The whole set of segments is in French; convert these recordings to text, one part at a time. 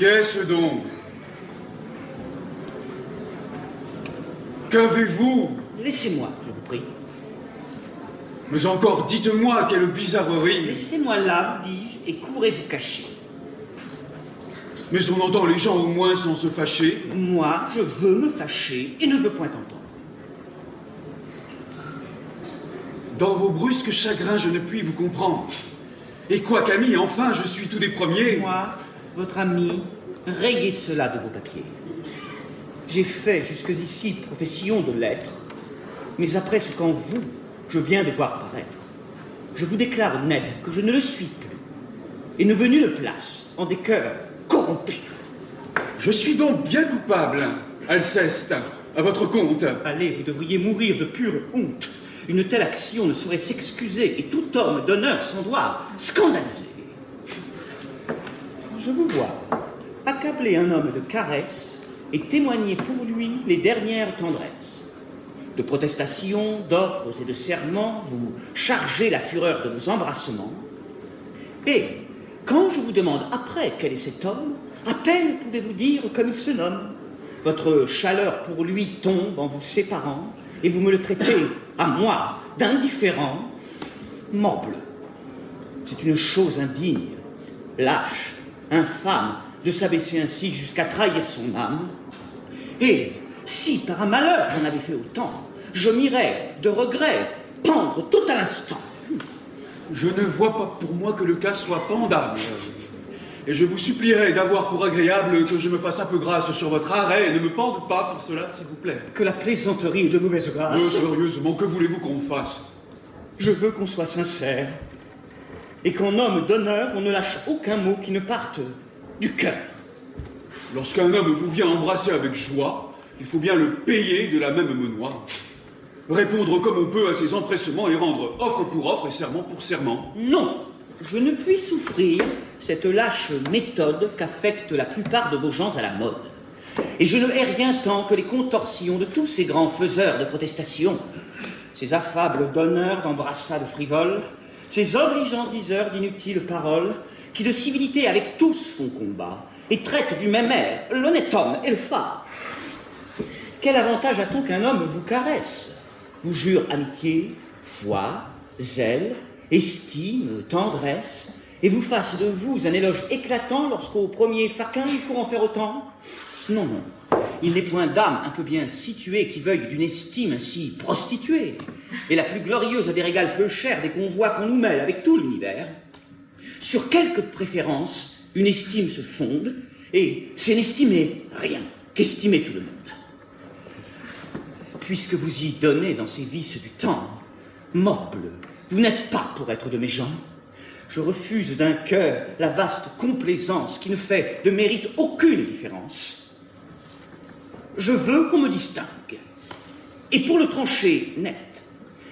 Qu'est-ce donc? Qu'avez-vous? Laissez-moi, je vous prie. Mais encore, dites-moi, quelle bizarrerie! Laissez-moi là, vous dis-je, et courez vous cacher. Mais on entend les gens au moins sans se fâcher. Moi, je veux me fâcher et ne veux point entendre. Dans vos brusques chagrins, je ne puis vous comprendre. Et quoi, Camille, enfin, je suis tout des premiers. Moi, votre ami, rayez cela de vos papiers. J'ai fait jusqu'ici profession de l'être, mais après ce qu'en vous, je viens de voir paraître, je vous déclare net que je ne le suis plus, et ne veux nulle place en des cœurs corrompus. Je suis donc bien coupable, Alceste, à votre compte. Allez, vous devriez mourir de pure honte. Une telle action ne saurait s'excuser, et tout homme d'honneur s'en doit scandaliser. Je vous vois accabler un homme de caresses et témoigner pour lui les dernières tendresses. De protestations, d'offres et de serments, vous chargez la fureur de vos embrassements. Et quand je vous demande après quel est cet homme, à peine pouvez-vous dire comme il se nomme. Votre chaleur pour lui tombe en vous séparant, et vous me le traitez, à moi, d'indifférent. Morbleu, c'est une chose indigne, lâche, infâme, de s'abaisser ainsi jusqu'à trahir son âme. Et si par un malheur j'en avais fait autant, je m'irais, de regret, pendre tout à l'instant. Je ne vois pas pour moi que le cas soit pendable. Et je vous supplierai d'avoir pour agréable que je me fasse un peu grâce sur votre arrêt et ne me pende pas pour cela, s'il vous plaît. Que la plaisanterie est de mauvaise grâce. Sérieusement, que voulez-vous qu'on fasse? Je veux qu'on soit sincère et qu'en homme d'honneur, on ne lâche aucun mot qui ne parte du cœur. Lorsqu'un homme vous vient embrasser avec joie, il faut bien le payer de la même menoie. Répondre comme on peut à ses empressements et rendre offre pour offre et serment pour serment. Non, je ne puis souffrir cette lâche méthode qu'affectent la plupart de vos gens à la mode. Et je ne hais rien tant que les contorsions de tous ces grands faiseurs de protestations, ces affables donneurs d'embrassades frivoles, ces obligeants diseurs d'inutiles paroles, qui de civilité avec tous font combat, et traitent du même air l'honnête homme et le phare. Quel avantage a-t-on qu'un homme vous caresse, vous jure amitié, foi, zèle, estime, tendresse, et vous fasse de vous un éloge éclatant lorsqu'au premier faquin il court en faire autant? Non, non, il n'est point d'âme un peu bien située qui veuille d'une estime ainsi prostituée, et la plus glorieuse a des régals peu chers dès qu'on voit qu'on nous mêle avec tout l'univers. Sur quelque préférence, une estime se fonde, et c'est n'estimer rien qu'estimer tout le monde. Puisque vous y donnez dans ces vices du temps, morbleu, vous n'êtes pas pour être de mes gens. Je refuse d'un cœur la vaste complaisance qui ne fait de mérite aucune différence. Je veux qu'on me distingue. Et pour le trancher net,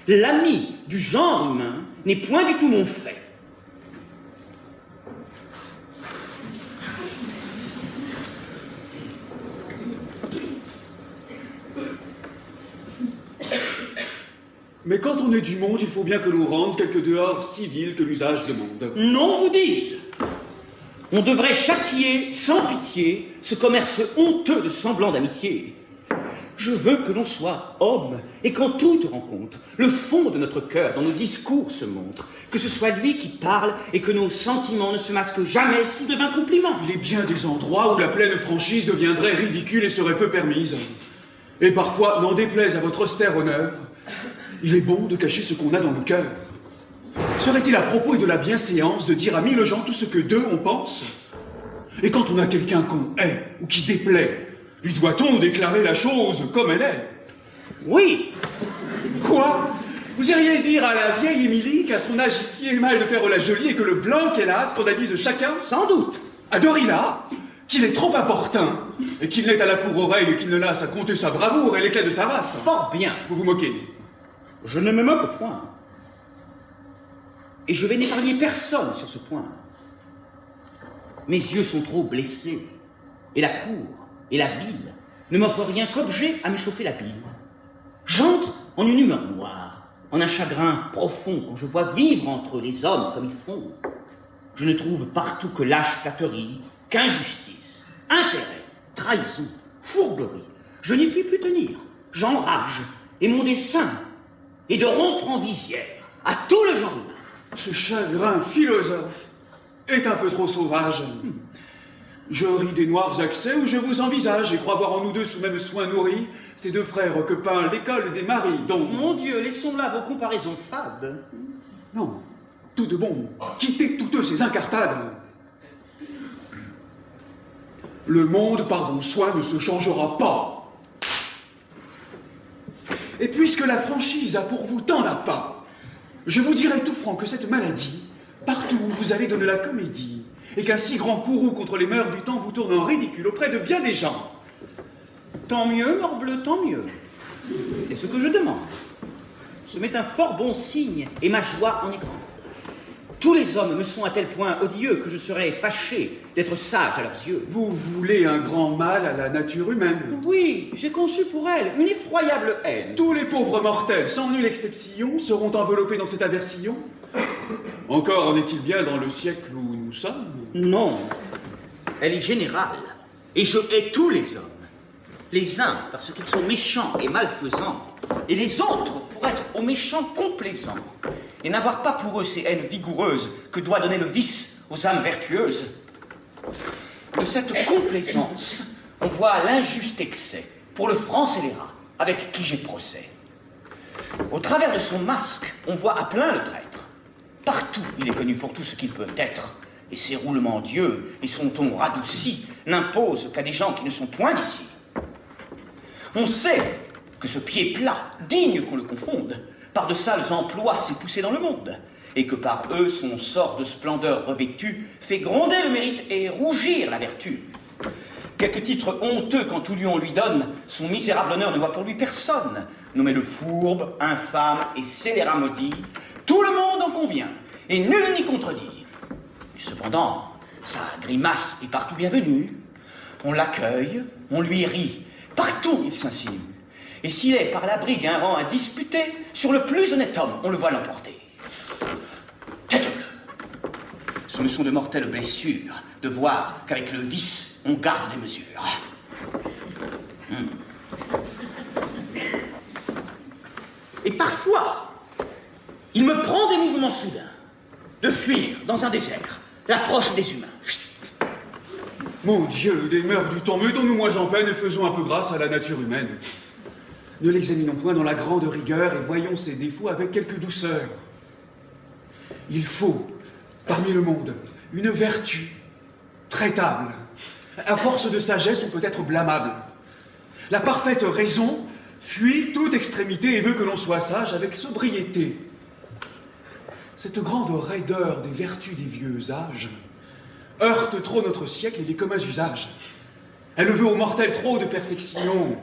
l'ami du genre humain n'est point du tout mon fait. Mais quand on est du monde, il faut bien que l'on rende quelques dehors civils que l'usage demande. Non, vous dis-je. On devrait châtier sans pitié ce commerce honteux de semblants d'amitié. Je veux que l'on soit homme et qu'en toute rencontre, le fond de notre cœur dans nos discours se montre, que ce soit lui qui parle et que nos sentiments ne se masquent jamais sous de vains compliments. Il est bien des endroits où la pleine franchise deviendrait ridicule et serait peu permise. Et parfois, n'en déplaise à votre austère honneur, il est bon de cacher ce qu'on a dans le cœur. Serait-il à propos de la bienséance de dire à 1000 gens tout ce que d'eux on pense? Et quand on a quelqu'un qu'on hait ou qui déplaît, lui doit-on déclarer la chose comme elle est? Oui. Quoi? Vous iriez dire à la vieille Émilie qu'à son âge si est mal de faire la jolie et que le blanc qu'elle a scandalise chacun? Sans doute. À Dorilla, qu'il est trop importun et qu'il n'est à la cour oreille et qu'il ne lasse à compter sa bravoure et l'éclat de sa race. Fort bien. Vous vous moquez. Je ne me moque point. Et je vais n'épargner personne sur ce point. Mes yeux sont trop blessés, et la cour et la ville ne m'offrent rien qu'objet à me chauffer la bile. J'entre en une humeur noire, en un chagrin profond quand je vois vivre entre les hommes comme ils font. Je ne trouve partout que lâche flatterie, qu'injustice, intérêt, trahison, fourberie. Je n'y puis plus tenir. J'enrage. Et mon dessein est de rompre en visière à tout le genre humain. Ce chagrin philosophe est un peu trop sauvage. Je ris des noirs accès où je vous envisage et crois voir en nous deux sous même soin nourris ces deux frères que peint l'école des maris dont... Mon Dieu, laissons là vos comparaisons fades. Non, tout de bon, quittez toutes ces incartades. Le monde par vos soins ne se changera pas. Et puisque la franchise a pour vous tant d'appât, je vous dirai tout franc que cette maladie, partout où vous allez donner la comédie, et qu'un si grand courroux contre les mœurs du temps vous tourne en ridicule auprès de bien des gens. Tant mieux, morbleu, tant mieux. C'est ce que je demande. Ce m'est un fort bon signe, et ma joie en est grande. Tous les hommes me sont à tel point odieux que je serais fâché d'être sage à leurs yeux. Vous voulez un grand mal à la nature humaine? Oui, j'ai conçu pour elle une effroyable haine. Tous les pauvres mortels, sans nulle exception, seront enveloppés dans cette aversion. Encore en est-il bien dans le siècle où nous sommes? Non, elle est générale, et je hais tous les hommes. Les uns parce qu'ils sont méchants et malfaisants, et les autres pour être aux méchants complaisants, et n'avoir pas pour eux ces haines vigoureuses que doit donner le vice aux âmes vertueuses. De cette complaisance, on voit l'injuste excès pour le franc scélérat avec qui j'ai procès. Au travers de son masque, on voit à plein le traître. Partout, il est connu pour tout ce qu'il peut être, et ses roulements d'yeux et son ton radouci n'imposent qu'à des gens qui ne sont point d'ici. On sait que ce pied plat, digne qu'on le confonde, par de sales emplois s'est poussé dans le monde, et que par eux son sort de splendeur revêtu fait gronder le mérite et rougir la vertu. Quelques titres honteux quand tout lieu on lui donne, son misérable honneur ne voit pour lui personne. Nommé le fourbe, infâme et scélérat maudit, tout le monde en convient, et nul n'y contredit. Cependant, sa grimace est partout bienvenue. On l'accueille, on lui rit, partout il s'insinue. Et s'il est par la brigue un rang à disputer, sur le plus honnête homme, on le voit l'emporter. Tête bleue. Ce ne sont de mortelles blessures de voir qu'avec le vice, on garde des mesures. Et parfois, il me prend des mouvements soudains de fuir dans un désert l'approche des humains. Mon Dieu, des mœurs du temps, mettons-nous moins en peine et faisons un peu grâce à la nature humaine. Ne l'examinons point dans la grande rigueur et voyons ses défauts avec quelque douceur. Il faut, parmi le monde, une vertu traitable. À force de sagesse, on peut être blâmable. La parfaite raison fuit toute extrémité et veut que l'on soit sage avec sobriété. Cette grande raideur des vertus des vieux âges heurte trop notre siècle et les communs usages. Elle veut aux mortels trop de perfection.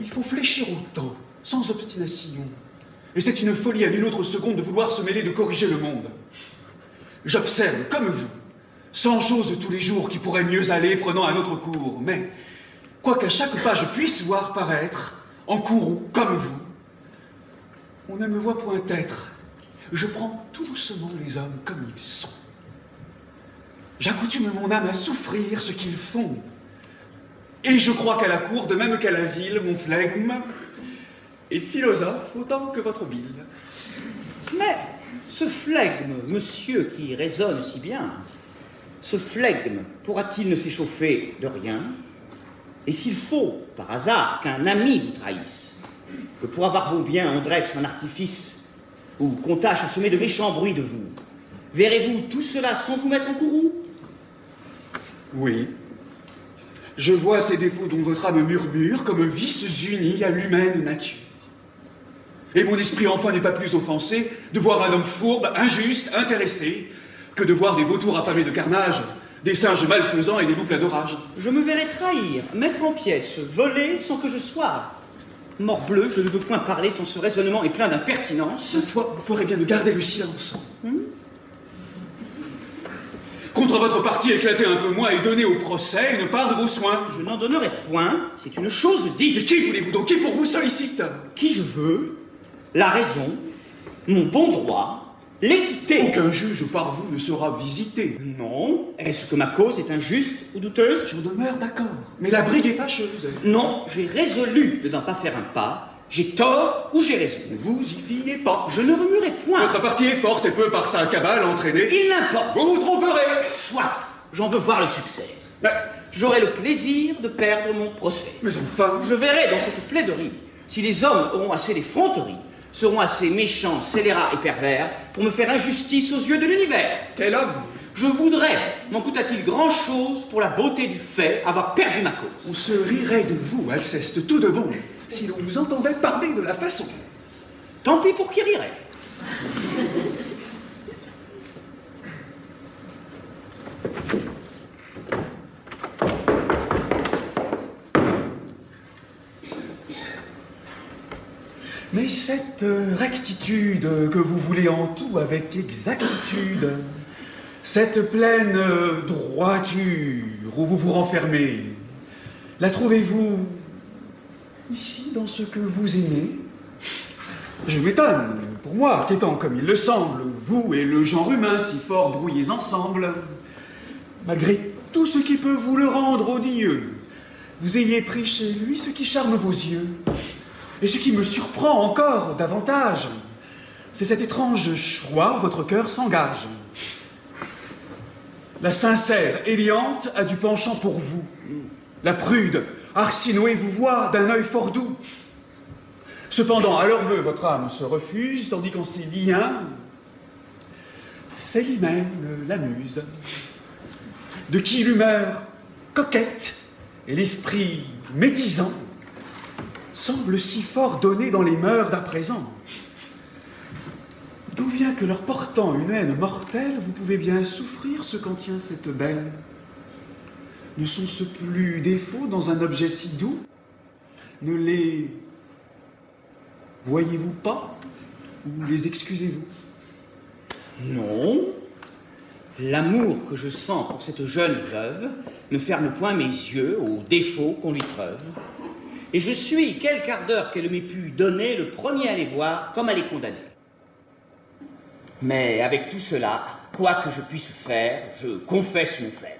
Il faut fléchir au temps, sans obstination. Et c'est une folie à nulle autre seconde de vouloir se mêler de corriger le monde. J'observe, comme vous, 100 choses tous les jours qui pourraient mieux aller prenant un autre cours. Mais, quoiqu'à chaque pas je puisse voir paraître, en courroux, comme vous, on ne me voit point être. Je prends tout doucement les hommes comme ils sont. J'accoutume mon âme à souffrir ce qu'ils font. Et je crois qu'à la cour, de même qu'à la ville, mon flegme est philosophe autant que votre bile. Mais ce flegme, monsieur qui raisonne si bien, ce flegme pourra-t-il ne s'échauffer de rien? Et s'il faut, par hasard, qu'un ami vous trahisse, que pour avoir vos biens on dresse un artifice, ou qu'on tâche à semer de méchants bruits de vous, verrez-vous tout cela sans vous mettre en courroux? Oui. Je vois ces défauts dont votre âme murmure comme vices unis à l'humaine nature. Et mon esprit enfin n'est pas plus offensé de voir un homme fourbe, injuste, intéressé, que de voir des vautours affamés de carnage, des singes malfaisants et des loups pleins d'orage. Je me verrai trahir, mettre en pièces, voler sans que je sois. Morbleu, je ne veux point parler tant ce raisonnement est plein d'impertinence. Cette fois, vous ferez bien de garder le silence. Contre votre parti, éclatez un peu moins et donnez au procès une part de vos soins. Je n'en donnerai point, c'est une chose dite. Mais qui voulez-vous donc? Qui pour vous sollicite? Qui je veux, la raison, mon bon droit, l'équité. Aucun juge par vous ne sera visité. Non. Est-ce que ma cause est injuste ou douteuse? J'en demeure d'accord. Mais la brigue est fâcheuse. Non, j'ai résolu de n'en pas faire un pas. J'ai tort ou j'ai raison. Ne vous y fiez pas. Je ne remuerai point. Votre partie est forte et peut par sa cabale entraîner. Il n'importe. Vous vous tromperez. Soit. J'en veux voir le succès. Mais J'aurai le plaisir de perdre mon procès. enfin... Je verrai dans cette plaidoirie si les hommes auront assez d'effronterie, seront assez méchants, scélérats et pervers pour me faire injustice aux yeux de l'univers. Quel homme? Je voudrais, m'en coûta-t-il grand-chose pour la beauté du fait, avoir perdu ma cause. On se rirait de vous, Alceste, tout de bon, si l'on vous entendait parler de la façon. Tant pis pour qui rirait. Mais cette rectitude que vous voulez en tout avec exactitude, cette pleine droiture où vous vous renfermez, la trouvez-vous ici dans ce que vous aimez? Je m'étonne, pour moi, qu'étant comme il le semble, vous et le genre humain si fort brouillés ensemble, malgré tout ce qui peut vous le rendre odieux, vous ayez pris chez lui ce qui charme vos yeux. Et ce qui me surprend encore davantage, c'est cet étrange choix où votre cœur s'engage. La sincère Éliante a du penchant pour vous. La prude Arsinoé vous voit d'un œil fort doux. Cependant, à leur vœu, votre âme se refuse, tandis qu'en ses liens, Célimène l'amuse, de qui l'humeur coquette et l'esprit médisant semble si fort donné dans les mœurs d'à présent. D'où vient que leur portant une haine mortelle, vous pouvez bien souffrir ce qu'en tient cette belle? Ne sont-ce plus défauts dans un objet si doux? Ne les voyez-vous pas? Ou les excusez-vous? Non. L'amour que je sens pour cette jeune veuve ne ferme point mes yeux aux défauts qu'on lui treuve. Et je suis, quel quart d'heure qu'elle m'ait pu donner, le premier à les voir comme à les condamner. Mais avec tout cela, quoi que je puisse faire, je confesse mon faible.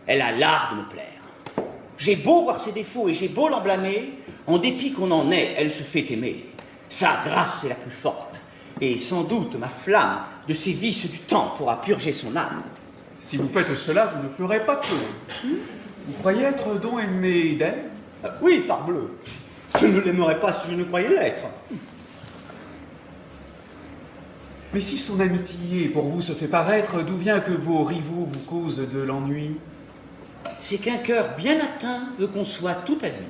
Elle a l'art de me plaire. J'ai beau voir ses défauts et j'ai beau l'en blâmer, en dépit qu'on en ait, elle se fait aimer. Sa grâce est la plus forte, et sans doute ma flamme de ses vices du temps pourra purger son âme. Si vous faites cela, vous ne ferez pas peu. Vous croyez être donc aimé d'elle? Oui, parbleu. Je ne l'aimerais pas si je ne croyais l'être. Mais si son amitié pour vous se fait paraître, d'où vient que vos rivaux vous causent de l'ennui? C'est qu'un cœur bien atteint veut qu'on soit tout à lui.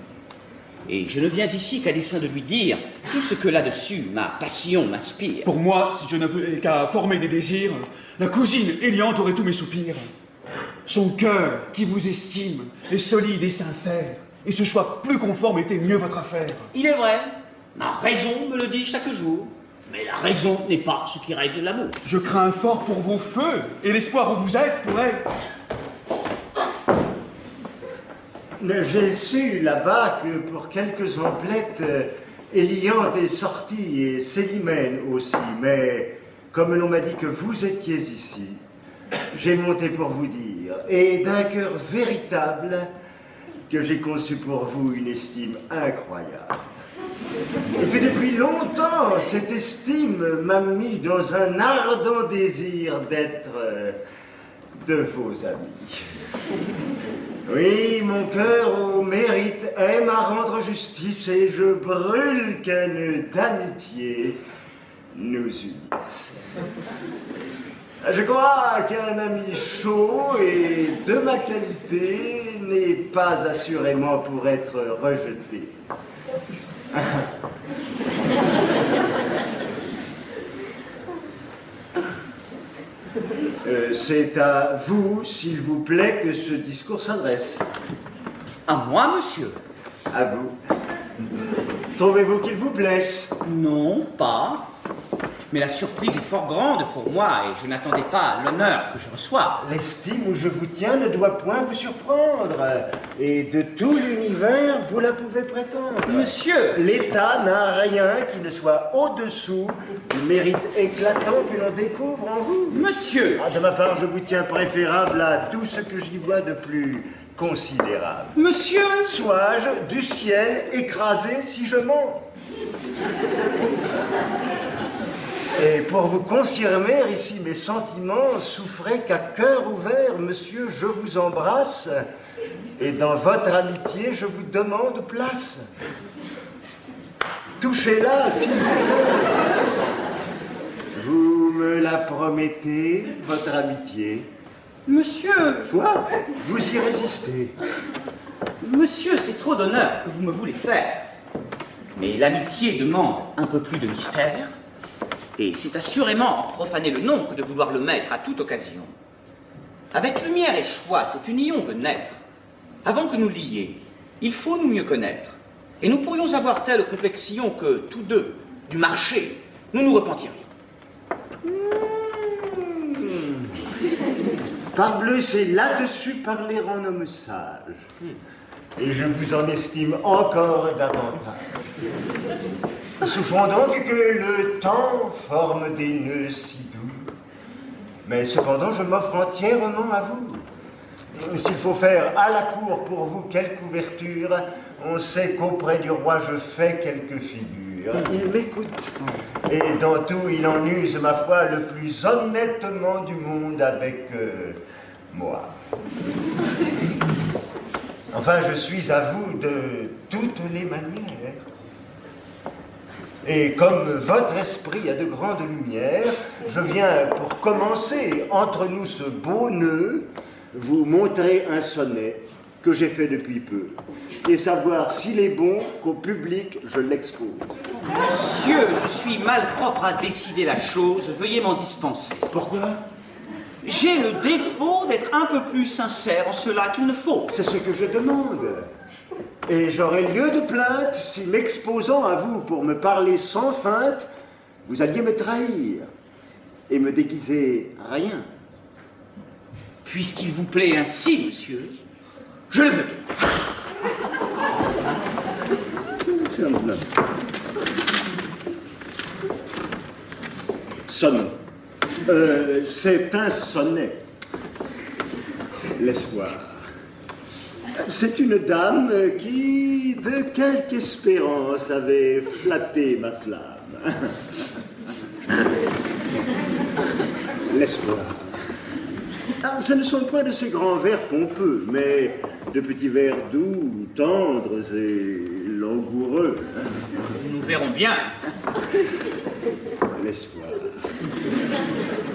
Et je ne viens ici qu'à dessein de lui dire tout ce que là-dessus ma passion m'inspire. Pour moi, si je n'avais qu'à former des désirs, la cousine Éliante aurait tous mes soupirs. Son cœur, qui vous estime, est solide et sincère. Et ce choix plus conforme était mieux votre affaire. Il est vrai, ma raison me le dit chaque jour. Mais la raison n'est pas ce qui règle l'amour. Je crains fort pour vos feux, et l'espoir où vous êtes pourrait... J'ai su là-bas que pour quelques emplettes, Éliante est sortie et Célimène aussi, mais comme l'on m'a dit que vous étiez ici, j'ai monté pour vous dire, et d'un cœur véritable, que j'ai conçu pour vous une estime incroyable. Et que depuis longtemps, cette estime m'a mis dans un ardent désir d'être de vos amis. Oui, mon cœur au mérite aime à rendre justice et je brûle qu'un nœud d'amitié nous unisse. Je crois qu'un ami chaud et de ma qualité n'est pas assurément pour être rejeté. C'est à vous, s'il vous plaît, que ce discours s'adresse. À moi, monsieur? À vous. Trouvez-vous qu'il vous blesse? Non, pas. Mais la surprise est fort grande pour moi et je n'attendais pas l'honneur que je reçois. L'estime où je vous tiens ne doit point vous surprendre. Et de tout l'univers, vous la pouvez prétendre. Monsieur! L'État n'a rien qui ne soit au-dessous du mérite éclatant que l'on découvre en vous. Monsieur! Ah, de ma part, je vous tiens préférable à tout ce que j'y vois de plus considérable. Monsieur! Sois-je du ciel écrasé si je mens? Et pour vous confirmer ici mes sentiments, souffrez qu'à cœur ouvert, monsieur, je vous embrasse, et dans votre amitié, je vous demande place. Touchez-la, s'il vous plaît. Vous me la promettez, votre amitié? Monsieur! Quoi? Vous y résistez? Monsieur, c'est trop d'honneur que vous me voulez faire. Mais l'amitié demande un peu plus de mystère. Et c'est assurément profaner le nom que de vouloir le mettre à toute occasion. Avec lumière et choix, cette union veut naître. Avant que nous lier, il faut nous mieux connaître. Et nous pourrions avoir telle complexion que, tous deux, du marché, nous nous repentirions. Parbleu, c'est là-dessus parler en homme sage. Et je vous en estime encore davantage. Souffrons donc que le temps forme des nœuds si doux. Mais cependant, je m'offre entièrement à vous. S'il faut faire à la cour pour vous quelque ouverture, on sait qu'auprès du roi je fais quelques figures. Il m'écoute. Et dans tout, il en use, ma foi, le plus honnêtement du monde avec moi. Enfin, je suis à vous de toutes les manières. Et comme votre esprit a de grandes lumières, je viens pour commencer entre nous ce beau nœud, vous montrer un sonnet que j'ai fait depuis peu, et savoir s'il est bon qu'au public je l'expose. Monsieur, je suis malpropre à décider la chose, veuillez m'en dispenser. Pourquoi? J'ai le défaut d'être un peu plus sincère en cela qu'il ne faut. C'est ce que je demande. Et j'aurais lieu de plainte si, m'exposant à vous pour me parler sans feinte, vous alliez me trahir et me déguiser rien. Puisqu'il vous plaît ainsi, monsieur, je le veux. Sonnet. C'est un sonnet. L'espoir. C'est une dame qui, de quelque espérance, avait flatté ma flamme. L'espoir. Alors, ce ne sont point de ces grands vers pompeux, mais de petits vers doux, tendres et langoureux. Nous verrons bien. L'espoir.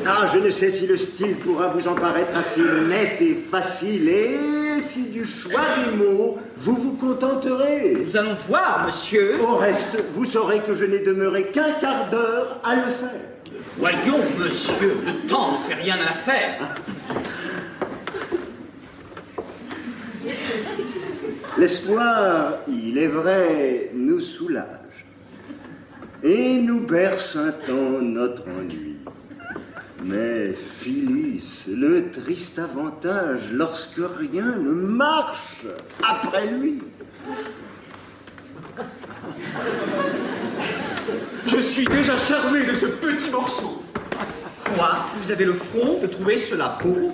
Ah, je ne sais si le style pourra vous en paraître assez net et facile, et si du choix des mots, vous vous contenterez. Nous allons voir, monsieur. Au reste, vous saurez que je n'ai demeuré qu'un quart d'heure à le faire. Voyons, monsieur, le temps ne fait rien à l'affaire. L'espoir, il est vrai, nous soulage et nous berce un temps notre ennui. Mais Phyllis, le triste avantage lorsque rien ne marche après lui. Je suis déjà charmé de ce petit morceau. Quoi? Vous avez le front de trouver cela beau?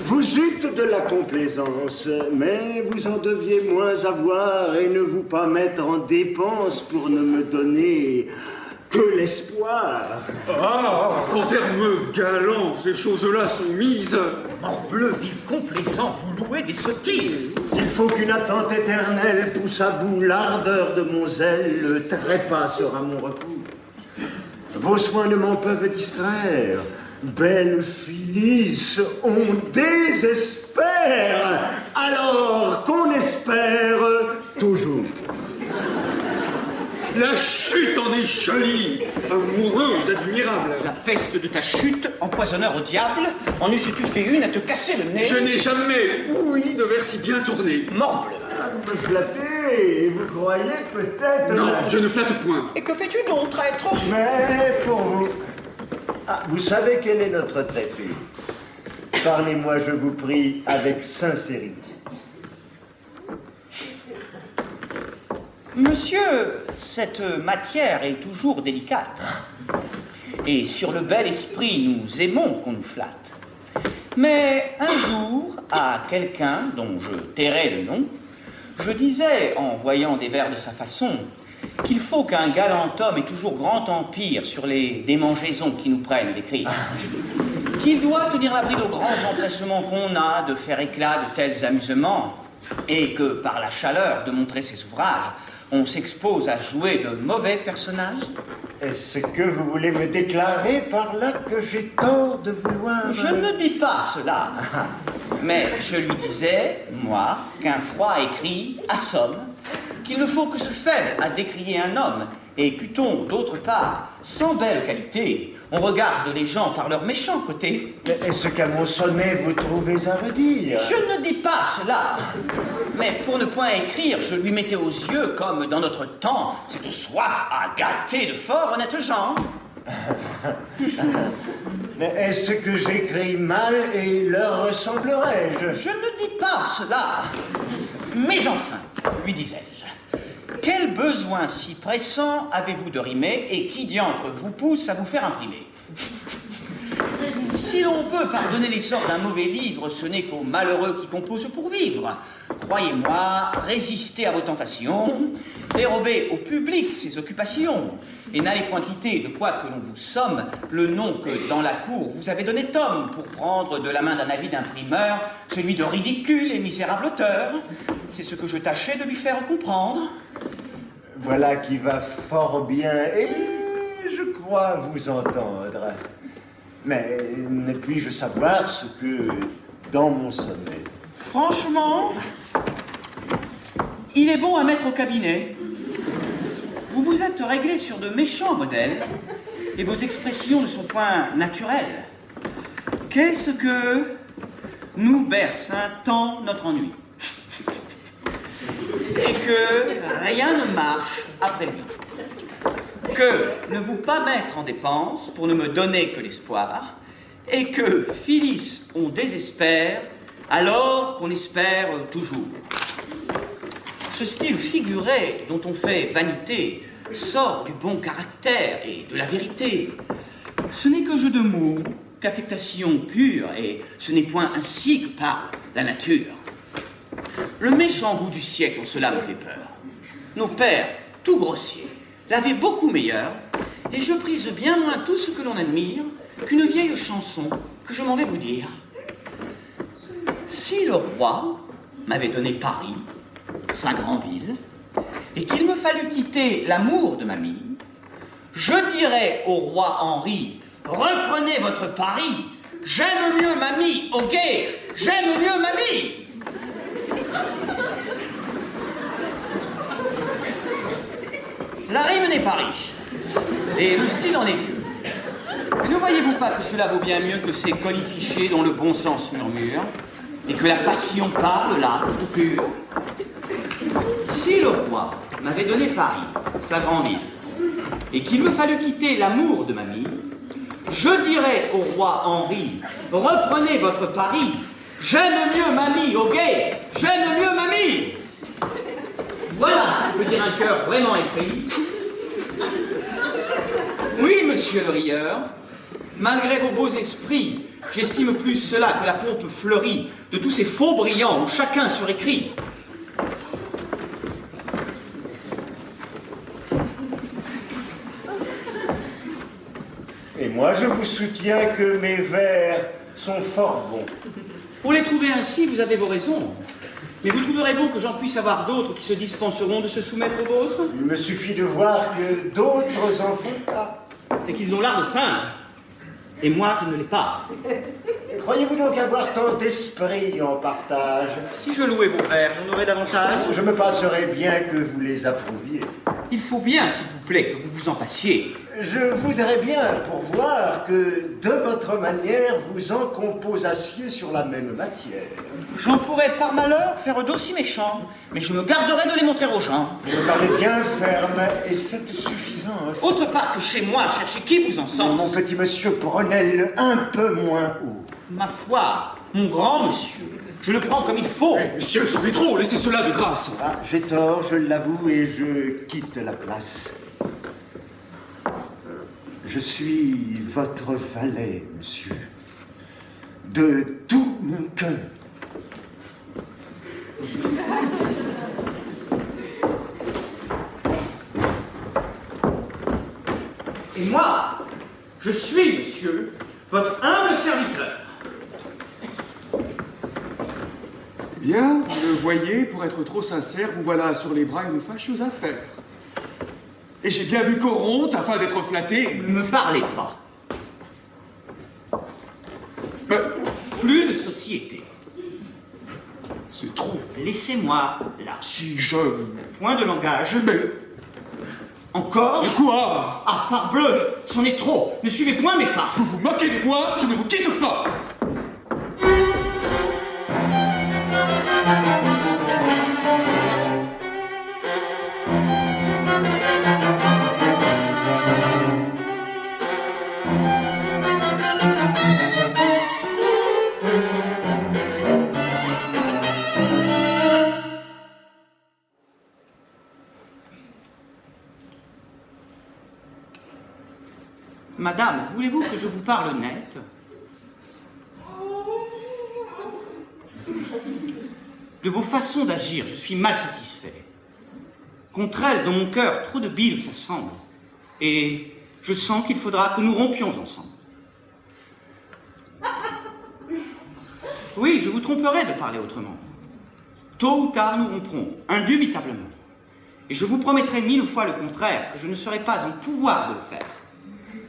Vous eûtes de la complaisance, mais vous en deviez moins avoir et ne vous pas mettre en dépense pour ne me donner que l'espoir. Ah, contrairement galant, ces choses-là sont mises. Morbleu, vil complaisant, vous louez des sottises. S'il faut qu'une attente éternelle pousse à bout l'ardeur de mon zèle, le trépas sera mon repos. Vos soins ne m'en peuvent distraire. Belle Phyllis, on désespère, alors qu'on espère toujours. La chute en est jolie, amoureuse, admirable. La peste de ta chute, empoisonneur au diable, en eusses-tu fait une à te casser le nez? Je n'ai jamais ouï de vers si bien tourné. Morbleu. Vous me flattez, et vous croyez peut-être... Non, je ne flatte point. Et que fais-tu donc, traître? Mais pour vous, Ah, vous savez quel est notre traité? Parlez-moi, je vous prie, avec sincérité. Monsieur, cette matière est toujours délicate. Et sur le bel esprit, nous aimons qu'on nous flatte. Mais un jour, à quelqu'un dont je tairai le nom, je disais, en voyant des vers de sa façon, qu'il faut qu'un galant homme ait toujours grand empire sur les démangeaisons qui nous prennent d'écrire. Qu'il doit tenir l'abri aux grands empressements qu'on a de faire éclat de tels amusements, et que par la chaleur de montrer ses ouvrages, on s'expose à jouer de mauvais personnages. Est-ce que vous voulez me déclarer par là que j'ai tort de vouloir... Je ne dis pas cela, mais je lui disais, moi, qu'un froid écrit assomme, qu'il ne faut que ce faible à décrier un homme, et qu'eût-on, d'autre part, sans belle qualité, on regarde les gens par leur méchant côté. Mais est-ce qu'à mon sonnet vous trouvez à redire? Je ne dis pas cela, mais pour ne point écrire, je lui mettais aux yeux, comme dans notre temps, cette soif à gâter de fort honnêtes gens. Mais est-ce que j'écris mal et leur ressemblerais-je? Je ne dis pas cela, mais enfin, lui disais-je, quel besoin si pressant avez-vous de rimer et qui diantre vous pousse à vous faire imprimer? Si l'on peut pardonner l'essor d'un mauvais livre, ce n'est qu'aux malheureux qui composent pour vivre. Croyez-moi, résistez à vos tentations, dérobez au public ses occupations, et n'allez point quitter, de quoi que l'on vous somme, le nom que dans la cour vous avez donné Tom, pour prendre de la main d'un avide imprimeur celui de ridicule et misérable auteur. C'est ce que je tâchais de lui faire comprendre. Voilà qui va fort bien, et je crois vous entendre. Mais ne puis-je savoir ce que, dans mon sonnet... Franchement, il est bon à mettre au cabinet. Vous vous êtes réglé sur de méchants modèles, et vos expressions ne sont point naturelles. Qu'est-ce que nous berce un temps notre ennui, et que rien ne marche après lui. Que ne vous pas mettre en dépense pour ne me donner que l'espoir, et que, Phyllis, on désespère, alors qu'on espère toujours. Ce style figuré dont on fait vanité sort du bon caractère et de la vérité. Ce n'est que jeu de mots, qu'affectation pure, et ce n'est point ainsi que parle la nature. Le méchant goût du siècle, cela me fait peur. Nos pères, tout grossiers, l'avaient beaucoup meilleur, et je prise bien moins tout ce que l'on admire qu'une vieille chanson que je m'en vais vous dire. Si le roi m'avait donné Paris, sa grande ville, et qu'il me fallut quitter l'amour de mamie, je dirais au roi Henri, reprenez votre Paris, j'aime mieux mamie au guet, j'aime mieux mamie. La rime n'est pas riche, et le style en est vieux. Mais ne voyez-vous pas que cela vaut bien mieux que ces colifichés dont le bon sens murmure, et que la passion parle là, tout pure? Si le roi m'avait donné Paris, sa grande ville, et qu'il me fallut quitter l'amour de mamie, je dirais au roi Henri, reprenez votre Paris, j'aime mieux mamie au guet, j'aime mieux mamie. Voilà ce que peut dire un cœur vraiment épris. Oui, monsieur le rieur, malgré vos beaux esprits, j'estime plus cela que la pompe fleurie de tous ces faux brillants où chacun se récrie. Et moi, je vous soutiens que mes vers sont fort bons. Pour les trouver ainsi, vous avez vos raisons. Mais vous trouverez bon que j'en puisse avoir d'autres qui se dispenseront de se soumettre aux vôtres? Il me suffit de voir que d'autres en font pas. C'est qu'ils ont l'art de feindre. Et moi, je ne l'ai pas. croyez-vous donc avoir tant d'esprit en partage? Si je louais vos vers, j'en aurais davantage. Je me passerais bien que vous les approuviez. Il faut bien, s'il vous plaît, que vous vous en passiez. Je voudrais bien pourvoir que, de votre manière, vous en composassiez sur la même matière. J'en pourrais par malheur faire d'aussi méchants, mais je me garderai de les montrer aux gens. Vous me parlez bien ferme, et c'est suffisant. Autre part que chez moi, cherchez qui vous encense. Mon petit monsieur, prenez-le un peu moins haut. Ma foi, mon grand monsieur, je le prends comme il faut. Eh, messieurs, c'en est trop, laissez cela de grâce. Ah, j'ai tort, je l'avoue, et je quitte la place. Je suis votre valet, monsieur, de tout mon cœur. Et moi, je suis, monsieur, votre humble serviteur. Eh bien, vous le voyez, pour être trop sincère, vous voilà sur les bras une fâcheuse affaire. Et j'ai bien vu qu'Oronte, afin d'être flatté... Ne me parlez pas. Mais Plus de société. c'est trop. Laissez-moi là. Si je... Point de langage. Mais Encore? quoi? Ah, parbleu, c'en est trop. Ne suivez point mes pas. Vous vous moquez de moi, je ne vous quitte pas. Madame, voulez-vous que je vous parle net? De vos façons d'agir, je suis mal satisfait. Contre elles, dans mon cœur, trop de bile s'assemble. Et je sens qu'il faudra que nous rompions ensemble. Oui, je vous tromperai de parler autrement. Tôt ou tard, nous romprons, indubitablement. Et je vous promettrai 1000 fois le contraire, que je ne serai pas en pouvoir de le faire.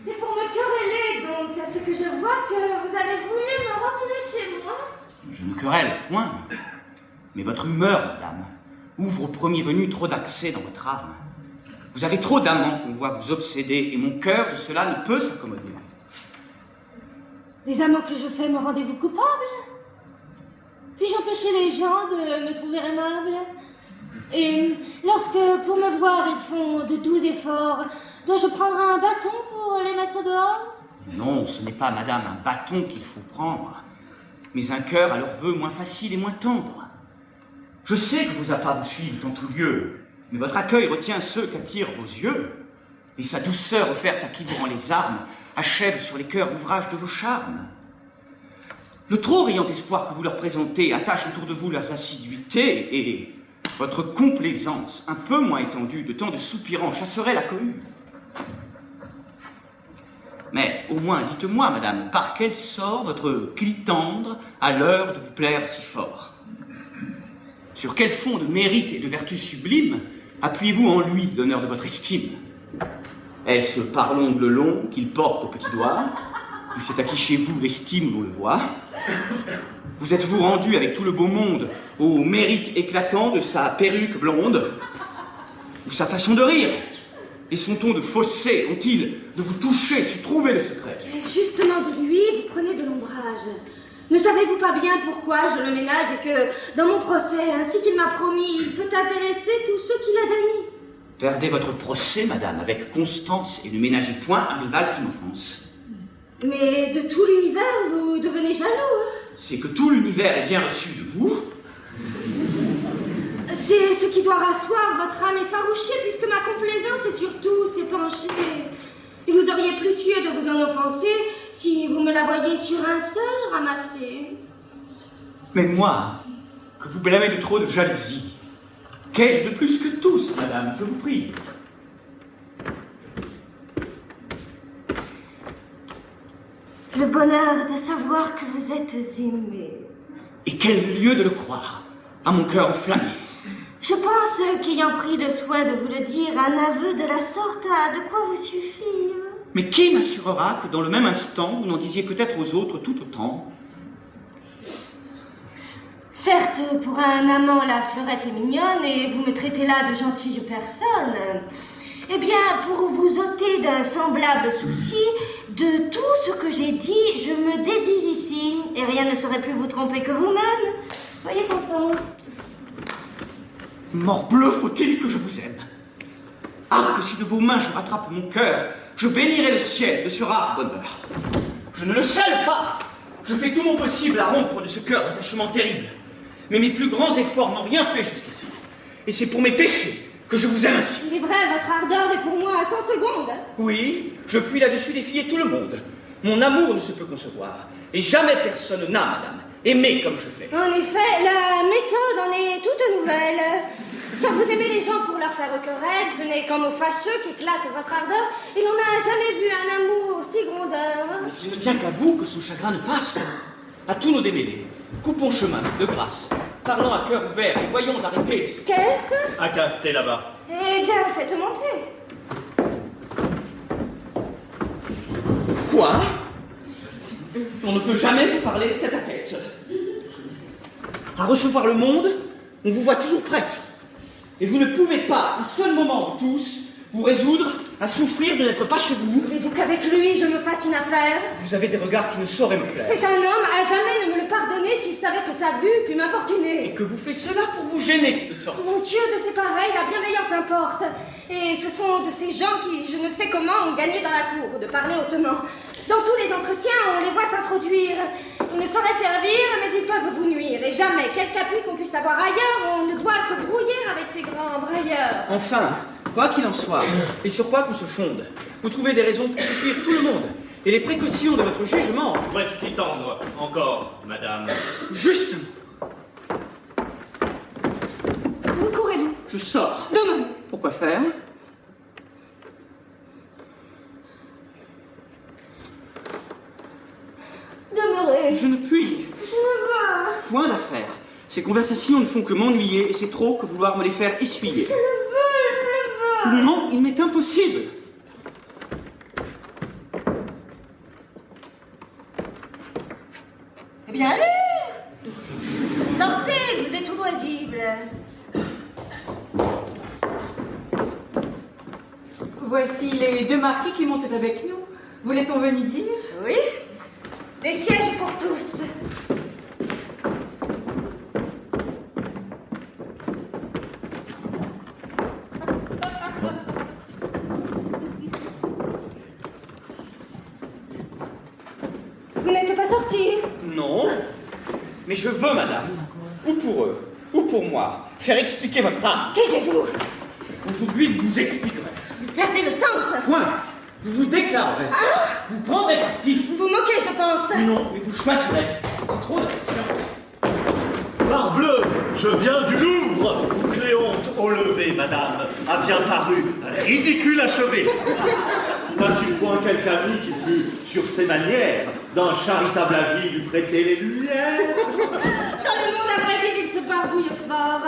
C'est pour me quereller, donc, à ce que je vois que vous avez voulu me ramener chez moi. Je ne querelle point. Mais votre humeur, madame, ouvre au premier venu trop d'accès dans votre âme. Vous avez trop d'amants qu'on voit vous obséder, et mon cœur de cela ne peut s'accommoder. Les amants que je fais me rendez-vous coupable? Puis-je empêcher les gens de me trouver aimable? Et lorsque, pour me voir, ils font de doux efforts, dois-je prendre un bâton pour les mettre dehors? Non, ce n'est pas, madame, un bâton qu'il faut prendre, mais un cœur à leurs vœux moins facile et moins tendre. Je sais que vos appâts vous suivent en tout lieu, mais votre accueil retient ceux qu'attirent vos yeux, et sa douceur offerte à qui vous rend les armes achève sur les cœurs l'ouvrage de vos charmes. Le trop riant espoir que vous leur présentez attache autour de vous leurs assiduités, et votre complaisance, un peu moins étendue de tant de soupirants, chasserait la cohue. Mais au moins, dites-moi, madame, par quel sort votre clitandre a l'heure de vous plaire si fort? Sur quel fond de mérite et de vertu sublime appuyez-vous en lui l'honneur de votre estime? Est-ce par l'ongle long qu'il porte au petit doigt? Il s'est acquis chez vous l'estime où l'on le voit? Vous êtes-vous rendu avec tout le beau monde au mérite éclatant de sa perruque blonde? Ou sa façon de rire? Et son ton de fausset ont-ils de vous toucher, su trouver le secret? Et justement de lui, vous prenez de l'ombrage. Ne savez-vous pas bien pourquoi je le ménage et que, dans mon procès, ainsi qu'il m'a promis, il peut intéresser tous ceux qu'il a d'amis? Perdez votre procès, madame, avec constance, et ne ménagez point un rival qui m'offense. Mais de tout l'univers, vous devenez jaloux. C'est que tout l'univers est bien reçu de vous. C'est ce qui doit rasseoir votre âme effarouchée, puisque ma complaisance est surtout s'épancher. Et vous auriez plus lieu de vous en offenser si vous me la voyiez sur un seul ramassé. Mais moi, que vous blâmez de trop de jalousie, qu'ai-je de plus que tous, madame, je vous prie? Le bonheur de savoir que vous êtes aimé. Et quel lieu de le croire, à mon cœur enflammé. Je pense qu'ayant pris le soin de vous le dire, un aveu de la sorte a de quoi vous suffire. Mais qui m'assurera que dans le même instant, vous n'en disiez peut-être aux autres tout autant? Certes, pour un amant, la fleurette est mignonne et vous me traitez là de gentille personne. Eh bien, pour vous ôter d'un semblable souci, de tout ce que j'ai dit, je me dédie ici. Et rien ne saurait plus vous tromper que vous-même. Soyez content. Morbleu, faut-il que je vous aime? Ah, que si de vos mains je rattrape mon cœur, je bénirai le ciel de ce rare bonheur. Je ne le scelle pas. Je fais tout mon possible à rompre de ce cœur d'attachement terrible. Mais mes plus grands efforts n'ont rien fait jusqu'ici. Et c'est pour mes péchés que je vous aime ainsi. Il est vrai, votre ardeur est pour moi à 100 secondes. Oui, je puis là-dessus défier tout le monde. Mon amour ne se peut concevoir. Et jamais personne n'a, madame, aimé comme je fais. En effet, la méthode en est toute nouvelle. Quand vous aimez les gens pour leur faire querelle, ce n'est qu'en mots fâcheux qu'éclate votre ardeur, et l'on n'a jamais vu un amour aussi grondeur. Mais il ne tient qu'à vous que son chagrin ne passe. À tous nos démêlés, coupons chemin, de grâce. Parlons à cœur ouvert et voyons d'arrêter. Qu'est-ce? À caster là-bas. Eh bien, faites monter. Quoi? On ne peut jamais vous parler tête à tête. À recevoir le monde, on vous voit toujours prête. Et vous ne pouvez pas, un seul moment, vous tous, vous résoudre à souffrir de n'être pas chez vous. Voulez-vous qu'avec lui, je me fasse une affaire? Vous avez des regards qui ne sauraient me plaire. C'est un homme, à jamais ne me le pardonner s'il savait que sa vue put m'importuner. Et que vous faites cela pour vous gêner, de sorte. Mon Dieu, de ces pareils, la bienveillance importe. Et ce sont de ces gens qui, je ne sais comment, ont gagné dans la cour, de parler hautement. Dans tous les entretiens, on les voit s'introduire. Ils ne sauraient servir, mais ils peuvent vous nuire. Et jamais, quelque appui qu'on puisse avoir ailleurs, on ne doit se brouiller avec ces grands brailleurs. Enfin, quoi qu'il en soit, et sur quoi qu'on se fonde, vous trouvez des raisons pour souffrir tout le monde. Et les précautions de votre jugement... Voici tendre, encore, madame. Juste. Où courez-vous? Je sors. Demain. Pourquoi faire? Demeurez. Je ne puis. Je veux. Point d'affaire. Ces conversations ne font que m'ennuyer et c'est trop que vouloir me les faire essuyer. Je le veux. Non, il m'est impossible. Eh bien, allez. Sortez, vous êtes tout loisible. Voici les deux marquis qui montent avec nous. Voulait-on venir dire? Oui. Des sièges pour tous. Vous n'êtes pas sorti? Non. Mais je veux, madame, ou pour eux, ou pour moi, faire expliquer votre âme. Taisez-vous. Aujourd'hui, vous expliquerez. Vous perdez le sens. Point. Vous vous déclarerez. Vous prendrez parti. Vous vous moquez, je pense. Non, mais vous choisirez. C'est trop de patience. Parbleu, je viens du Louvre, où Cléonte au lever, madame, a bien paru ridicule achevé. N'as-tu point quelque ami qui put, sur ses manières, d'un charitable avis lui prêter les lumières? Dans le monde à vrai dire, il se barbouille fort.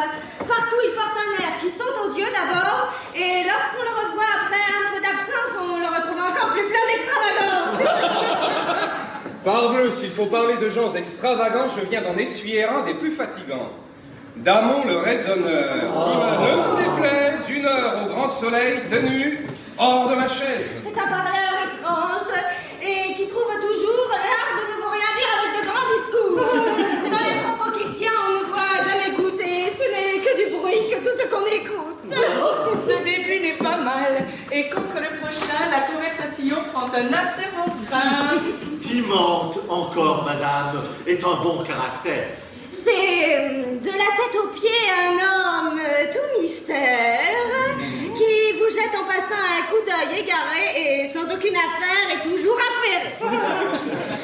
Partout, il porte un air qui saute aux yeux d'abord, et lorsqu'on le revoit après un peu d'absence, on le retrouve encore plus plein d'extravagance. Parbleu, s'il faut parler de gens extravagants, je viens d'en essuyer un des plus fatigants. Damon le raisonneur, qui ne vous déplaise, 1 heure au grand soleil, tenu hors de ma chaise. C'est un parleur étrange, et qui trouve toujours l'art de ne vous rien dire avec de grands discours. Dans les propos qu'il tient, on ne voit jamais goûter, ce n'est que du bruit, que tout ce qu'on écoute. Ce début n'est pas mal. Et contre le prochain, la conversation prend un assez bon train. Timante encore, madame, est un bon caractère. C'est de la tête aux pieds un homme tout mystère, qui vous jette en passant un coup d'œil égaré et sans aucune affaire et toujours affairé.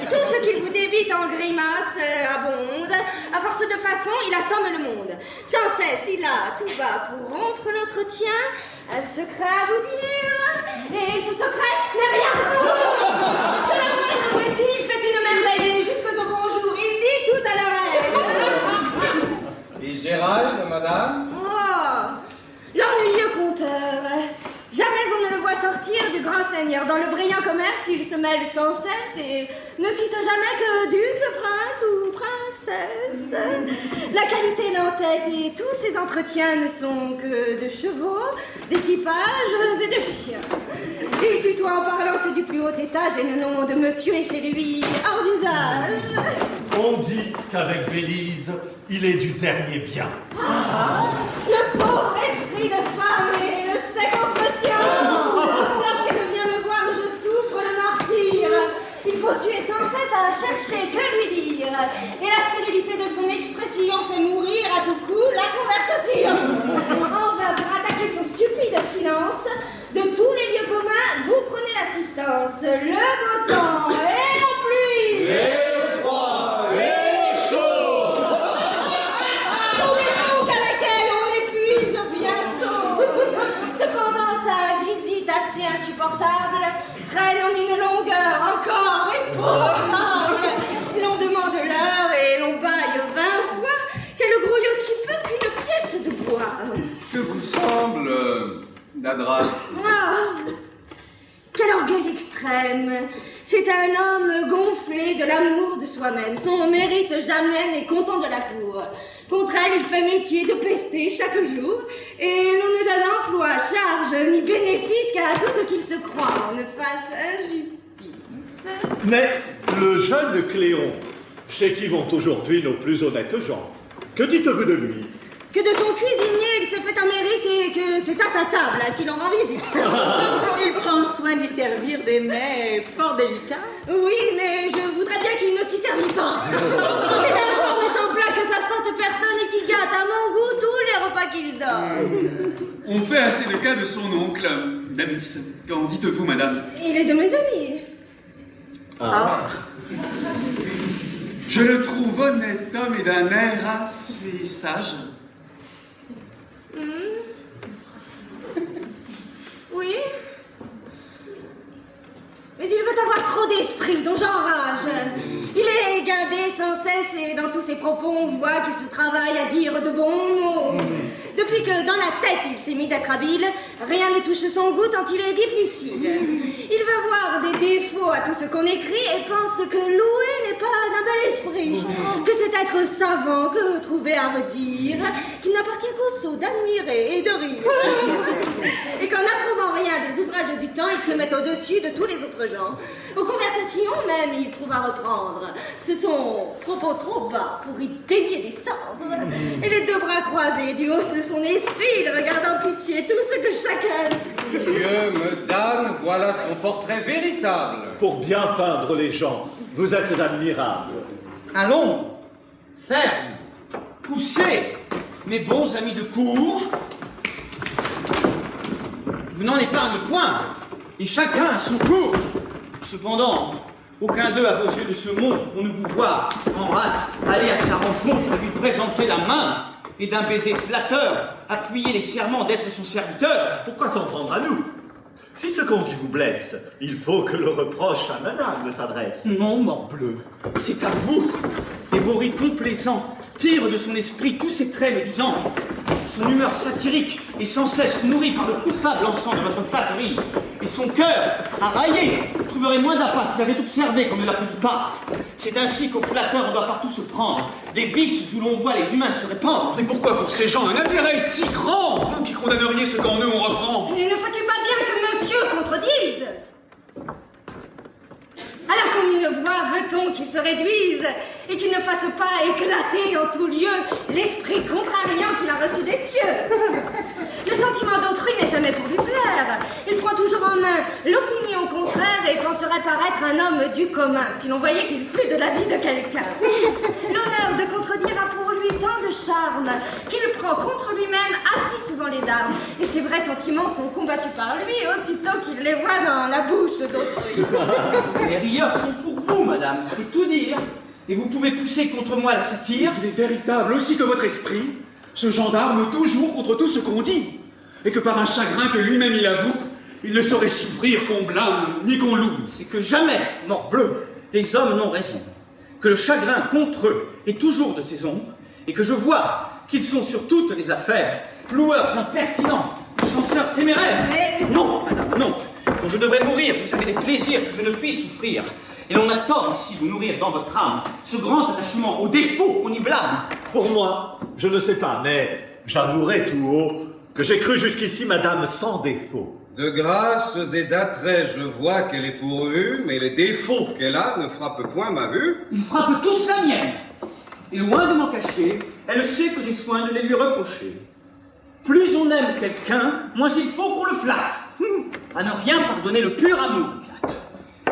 Tout ce qu'il vous débite en grimaces abonde. À force de façon, il assomme le monde. Sans cesse, il a tout bas pour rompre l'entretien, un secret à vous dire. Et ce secret n'est rien de vous. De la moindre bêtise, il fait une merveille. Et jusqu'au bonjour, il dit tout à l'oreille. Et Gérald, madame? Oh, l'ennuyeux conteur. Jamais on ne le voit sortir du grand seigneur. Dans le brillant commerce, il se mêle sans cesse et ne cite jamais que duc, prince ou prince. princesse. La qualité l'entête et tous ces entretiens ne sont que de chevaux, d'équipages et de chiens. Il tutoie en parlant ceux du plus haut étage et le nom de monsieur est chez lui hors d'usage. On dit qu'avec Bélise, il est du dernier bien. Le pauvre esprit de femme et le sec entretien. Lorsqu'elle vient me voir, je souffre le martyre. Il faut suer sans cesse à chercher que lui dire. Et la stérilité de son expression fait mourir à tout coup la conversation. Enfin, pour attaquer son stupide silence, de tous les lieux communs, vous prenez l'assistance. Le beau temps et la pluie. Et le froid et le chaud. Sont des fougues à laquelle on épuise bientôt. Cependant, sa visite assez insupportable traîne en une longueur encore épouvantable. L'on demande l'heure et l'on baille 20 fois qu'elle grouille aussi peu qu'une pièce de bois. Que vous semble, Nadras? Quel orgueil extrême! C'est un homme gonflé de l'amour de soi-même. Son mérite jamais n'est content de la cour. Contre elle, il fait métier de pester chaque jour, et l'on ne donne emploi, charge, ni bénéfice qu'à tout ce qu'il se croit ne fasse injustice. Mais le jeune Cléon, chez qui vont aujourd'hui nos plus honnêtes gens, que dites-vous de lui? Que de son cuisinier, il s'est fait un mérite et que c'est à sa table qu'il en rend visite. Il prend soin d'y servir des mets fort délicats. Oui, mais je voudrais bien qu'il ne s'y servit pas. C'est un fort méchant plat que ça sente personne et qui gâte à mon goût tous les repas qu'il donne. On fait assez de cas de son oncle, Damis. Qu'en dites-vous, madame? Il est de mes amis. Je le trouve honnête homme et d'un air assez sage. Oui. Mais il veut avoir trop d'esprit, dont j'enrage. Il est guindé sans cesse et dans tous ses propos on voit qu'il se travaille à dire de bons mots. Depuis que dans la tête il s'est mis d'être habile, rien ne touche son goût tant il est difficile. Il veut voir des défauts à tout ce qu'on écrit et pense que louer n'est pas d'un bel esprit, que c'est être savant, que trouver à redire, qu'il n'appartient qu'au sot d'admirer et de rire. Et qu'en n'approuvant rien des ouvrages du temps, il se met au-dessus de tous les autres gens. Aux conversations même, il trouve à reprendre. Ce sont propos trop bas pour y daigner descendre. Et les deux bras croisés du haut de son esprit, il regarde en pitié tout ce que chacun dit. Dieu me damne, voilà son portrait véritable. Pour bien peindre les gens, vous êtes admirable. Allons, ferme, poussez, mes bons amis de cour. Vous n'en épargnez point, et chacun à son tour. Cependant, aucun d'eux à vos yeux ne se montre pour ne vous voir en hâte aller à sa rencontre, lui présenter la main et d'un baiser flatteur appuyer les serments d'être son serviteur. Pourquoi s'en prendre à nous? Si ce qu'on dit vous blesse, il faut que le reproche à madame s'adresse. Non, morbleu, c'est à vous. Et vos rires complaisants tirent de son esprit tous ses traits médisants. Son humeur satirique est sans cesse nourrie par le coupable encens de votre flatterie. Et son cœur, à railler, trouverait moins d'appât s'il avait observé qu'on ne l'applaudit pas. C'est ainsi qu'aux flatteurs on doit partout se prendre, des vices où l'on voit les humains se répandre. Mais pourquoi pour ces gens un intérêt si grand, vous qui condamneriez ce qu'en eux on reprend? Et ne faut-il pas bien que monsieur contredise? À la commune voix, veut-on qu'il se réduise et qu'il ne fasse pas éclater en tout lieu l'esprit contrariant qu'il a reçu des cieux? Le sentiment d'autrui n'est jamais pour lui plaire. Il prend toujours en main l'opinion contraire et penserait paraître un homme du commun si l'on voyait qu'il fût de l'avis de quelqu'un. L'honneur de contredire a pour lui tant de charme qu'il prend contre lui-même assez souvent les armes. Et ses vrais sentiments sont combattus par lui aussitôt qu'il les voit dans la bouche d'autrui. Les rieurs sont pour vous, madame, c'est tout dire. Et vous pouvez pousser contre moi la satire. Mais il est véritable aussi que votre esprit, ce gendarme toujours contre tout ce qu'on dit, et que par un chagrin que lui-même il avoue, il ne saurait souffrir qu'on blâme ni qu'on loue. C'est que jamais, morbleu, les hommes n'ont raison, que le chagrin contre eux est toujours de saison, et que je vois qu'ils sont sur toutes les affaires loueurs impertinents, censeurs téméraires. Mais... Non, madame, non. dont je devrais mourir, vous avez des plaisirs que je ne puis souffrir. Et l'on a tort ici de nourrir dans votre âme ce grand attachement aux défauts qu'on y blâme. Pour moi, je ne sais pas, mais j'avouerai tout haut que j'ai cru jusqu'ici madame sans défaut. De grâces et d'attraits, je vois qu'elle est pourvue, mais les défauts qu'elle a ne frappent point ma vue. Ils frappent tous la mienne. Et loin de m'en cacher, elle sait que j'ai soin de les lui reprocher. Plus on aime quelqu'un, moins il faut qu'on le flatte. À ne rien pardonner le pur amour,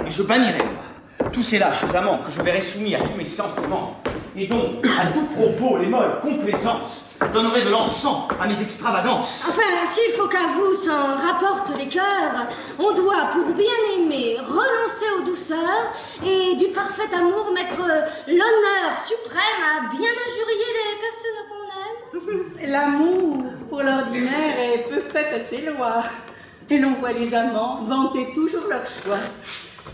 et je bannirai, moi, tous ces lâches amants que je verrai soumis à tous mes sentiments, et dont, à tout propos, les molles complaisances donneraient de l'encens à mes extravagances. Enfin, s'il faut qu'à vous s'en rapporte les cœurs, on doit, pour bien aimer, renoncer aux douceurs et du parfait amour mettre l'honneur suprême à bien injurier les personnes qu'on aime. L'amour, pour l'ordinaire, est peu fait à ses lois. Et l'on voit les amants vanter toujours leur choix.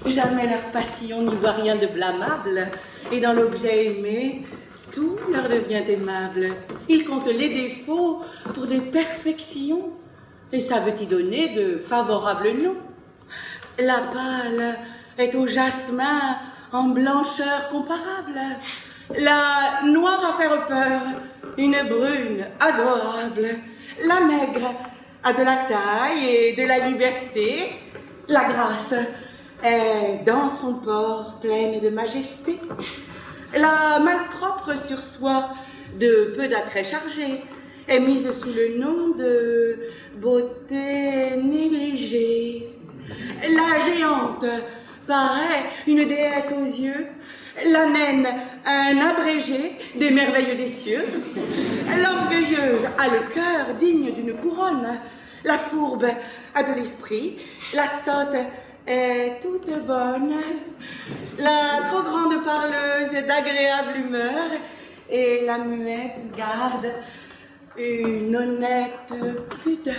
Jamais leur passion n'y voit rien de blâmable. Et dans l'objet aimé, tout leur devient aimable. Ils comptent les défauts pour des perfections et savent y donner de favorables noms. La pâle est au jasmin en blancheur comparable. La noire à faire peur, une brune adorable. La maigre a de la taille et de la liberté. La grasse est dans son port pleine de majesté. La malpropre sur soi, de peu d'attraits chargés, est mise sous le nom de beauté négligée. La géante paraît une déesse aux yeux, la naine un abrégé des merveilles des cieux. L'orgueilleuse a le cœur digne d'une couronne, la fourbe a de l'esprit, la sotte est toute bonne, la trop grande parleuse est d'agréable humeur, et la muette garde une honnête pudeur.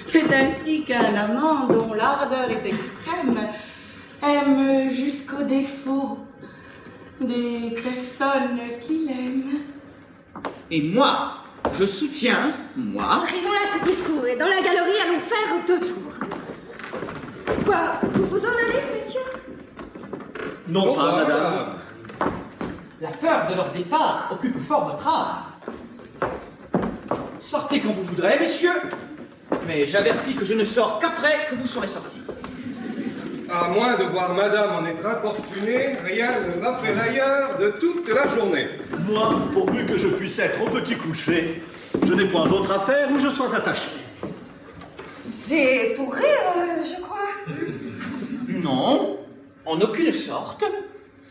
C'est ainsi qu'un amant dont l'ardeur est extrême aime jusqu'au défaut des personnes qu'il aime. Et moi, je soutiens, moi... Raison là ce discours, et dans la galerie, allons faire 2 tours. Quoi, vous vous en allez, messieurs? Non pas, madame. La peur de leur départ occupe fort votre âme. Sortez quand vous voudrez, messieurs, mais j'avertis que je ne sors qu'après que vous serez sortis. À moins de voir madame en être importunée, rien ne m'appelle ailleurs de toute la journée. Moi, pourvu que je puisse être au petit coucher, je n'ai point d'autre affaire où je sois attaché. C'est pour rire, je crois. Non, en aucune sorte.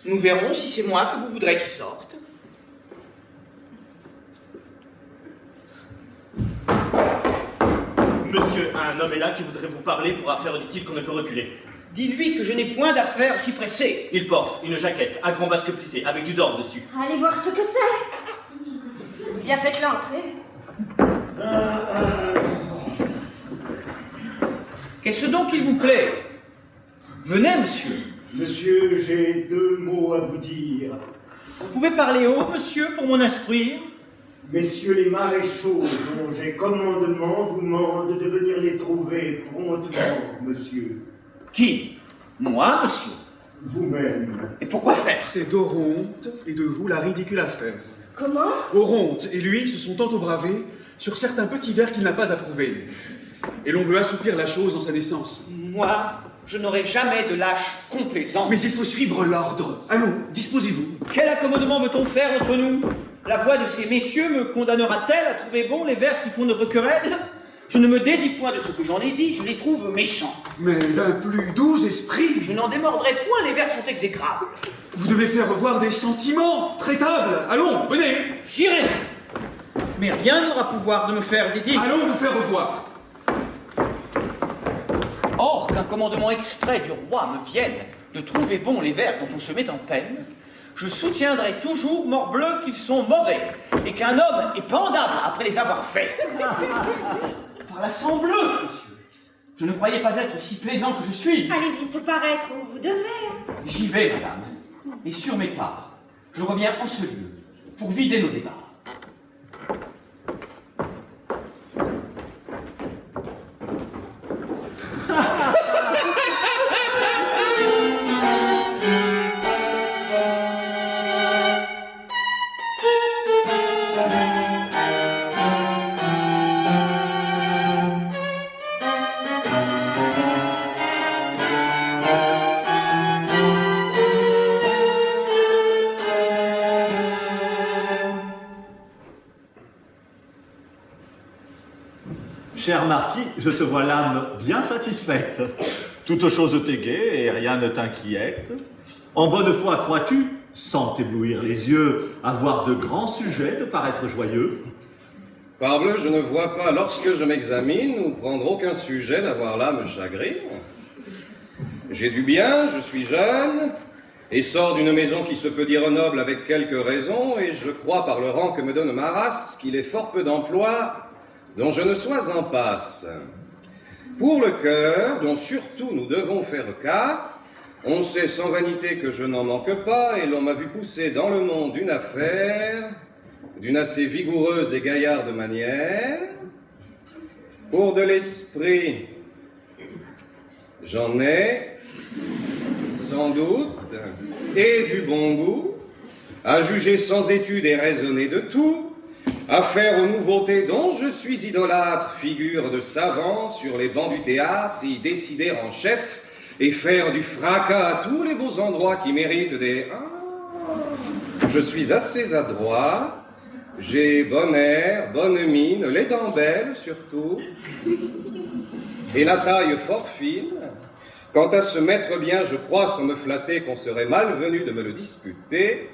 Nous verrons si c'est moi que vous voudrez qu'il sorte. Monsieur, un homme est là qui voudrait vous parler pour affaire dit-il qu'on ne peut reculer. Dis-lui que je n'ai point d'affaires si pressées. Il porte une jaquette à grand basque plissé avec du dor dessus. Allez voir ce que c'est. Bien, faites-le entrer. Qu'est-ce donc qu'il vous plaît? Venez, monsieur. Monsieur, j'ai 2 mots à vous dire. Vous pouvez parler haut, monsieur, pour m'en instruire? Messieurs les maréchaux, dont j'ai commandement, vous demandent de venir les trouver promptement, monsieur. Qui? Moi, monsieur? Vous-même. Et pourquoi faire? C'est d'Oronte et de vous la ridicule affaire. Comment? Oronte et lui se sont tantôt bravés sur certains petits vers qu'il n'a pas approuvés. Et l'on veut assouplir la chose dans sa naissance. Moi, je n'aurai jamais de lâche complaisant. Mais il faut suivre l'ordre. Allons, disposez-vous. Quel accommodement veut-on faire entre nous? La voix de ces messieurs me condamnera-t-elle à trouver bon les vers qui font notre querelle? Je ne me dédie point de ce que j'en ai dit, je les trouve méchants. Mais d'un plus doux esprit. Je n'en démordrai point, les vers sont exécrables. Vous devez faire voir des sentiments traitables. Allons, venez. J'irai. Mais rien n'aura pouvoir de me faire dédier. Allons vous faire revoir. Or qu'un commandement exprès du roi me vienne de trouver bon les vers dont on se met en peine, je soutiendrai toujours, morbleu, qu'ils sont mauvais, et qu'un homme est pendable après les avoir faits. Par la sang bleu, monsieur, je ne croyais pas être si plaisant que je suis. Allez vite paraître où vous devez. J'y vais, madame, et sur mes pas, je reviens en ce lieu pour vider nos débats. Cher marquis, je te vois l'âme bien satisfaite. Toute chose t'est gaie et rien ne t'inquiète. En bonne foi crois-tu, sans t'éblouir les yeux, avoir de grands sujets de paraître joyeux? Parbleu, je ne vois pas, lorsque je m'examine, ou prendre aucun sujet d'avoir l'âme chagrine. J'ai du bien, je suis jeune, et sors d'une maison qui se peut dire noble avec quelques raisons, et je crois par le rang que me donne ma race qu'il est fort peu d'emplois dont je ne sois en passe. Pour le cœur, dont surtout nous devons faire cas, on sait sans vanité que je n'en manque pas, et l'on m'a vu pousser dans le monde une affaire d'une assez vigoureuse et gaillarde manière. Pour de l'esprit, j'en ai, sans doute, et du bon goût, à juger sans étude et raisonner de tout, à faire aux nouveautés dont je suis idolâtre, figure de savant sur les bancs du théâtre, y décider en chef, et faire du fracas à tous les beaux endroits qui méritent des... Je suis assez adroit, j'ai bon air, bonne mine, les dents belles surtout, et la taille fort fine. Quant à se mettre bien, je crois sans me flatter qu'on serait malvenu de me le disputer.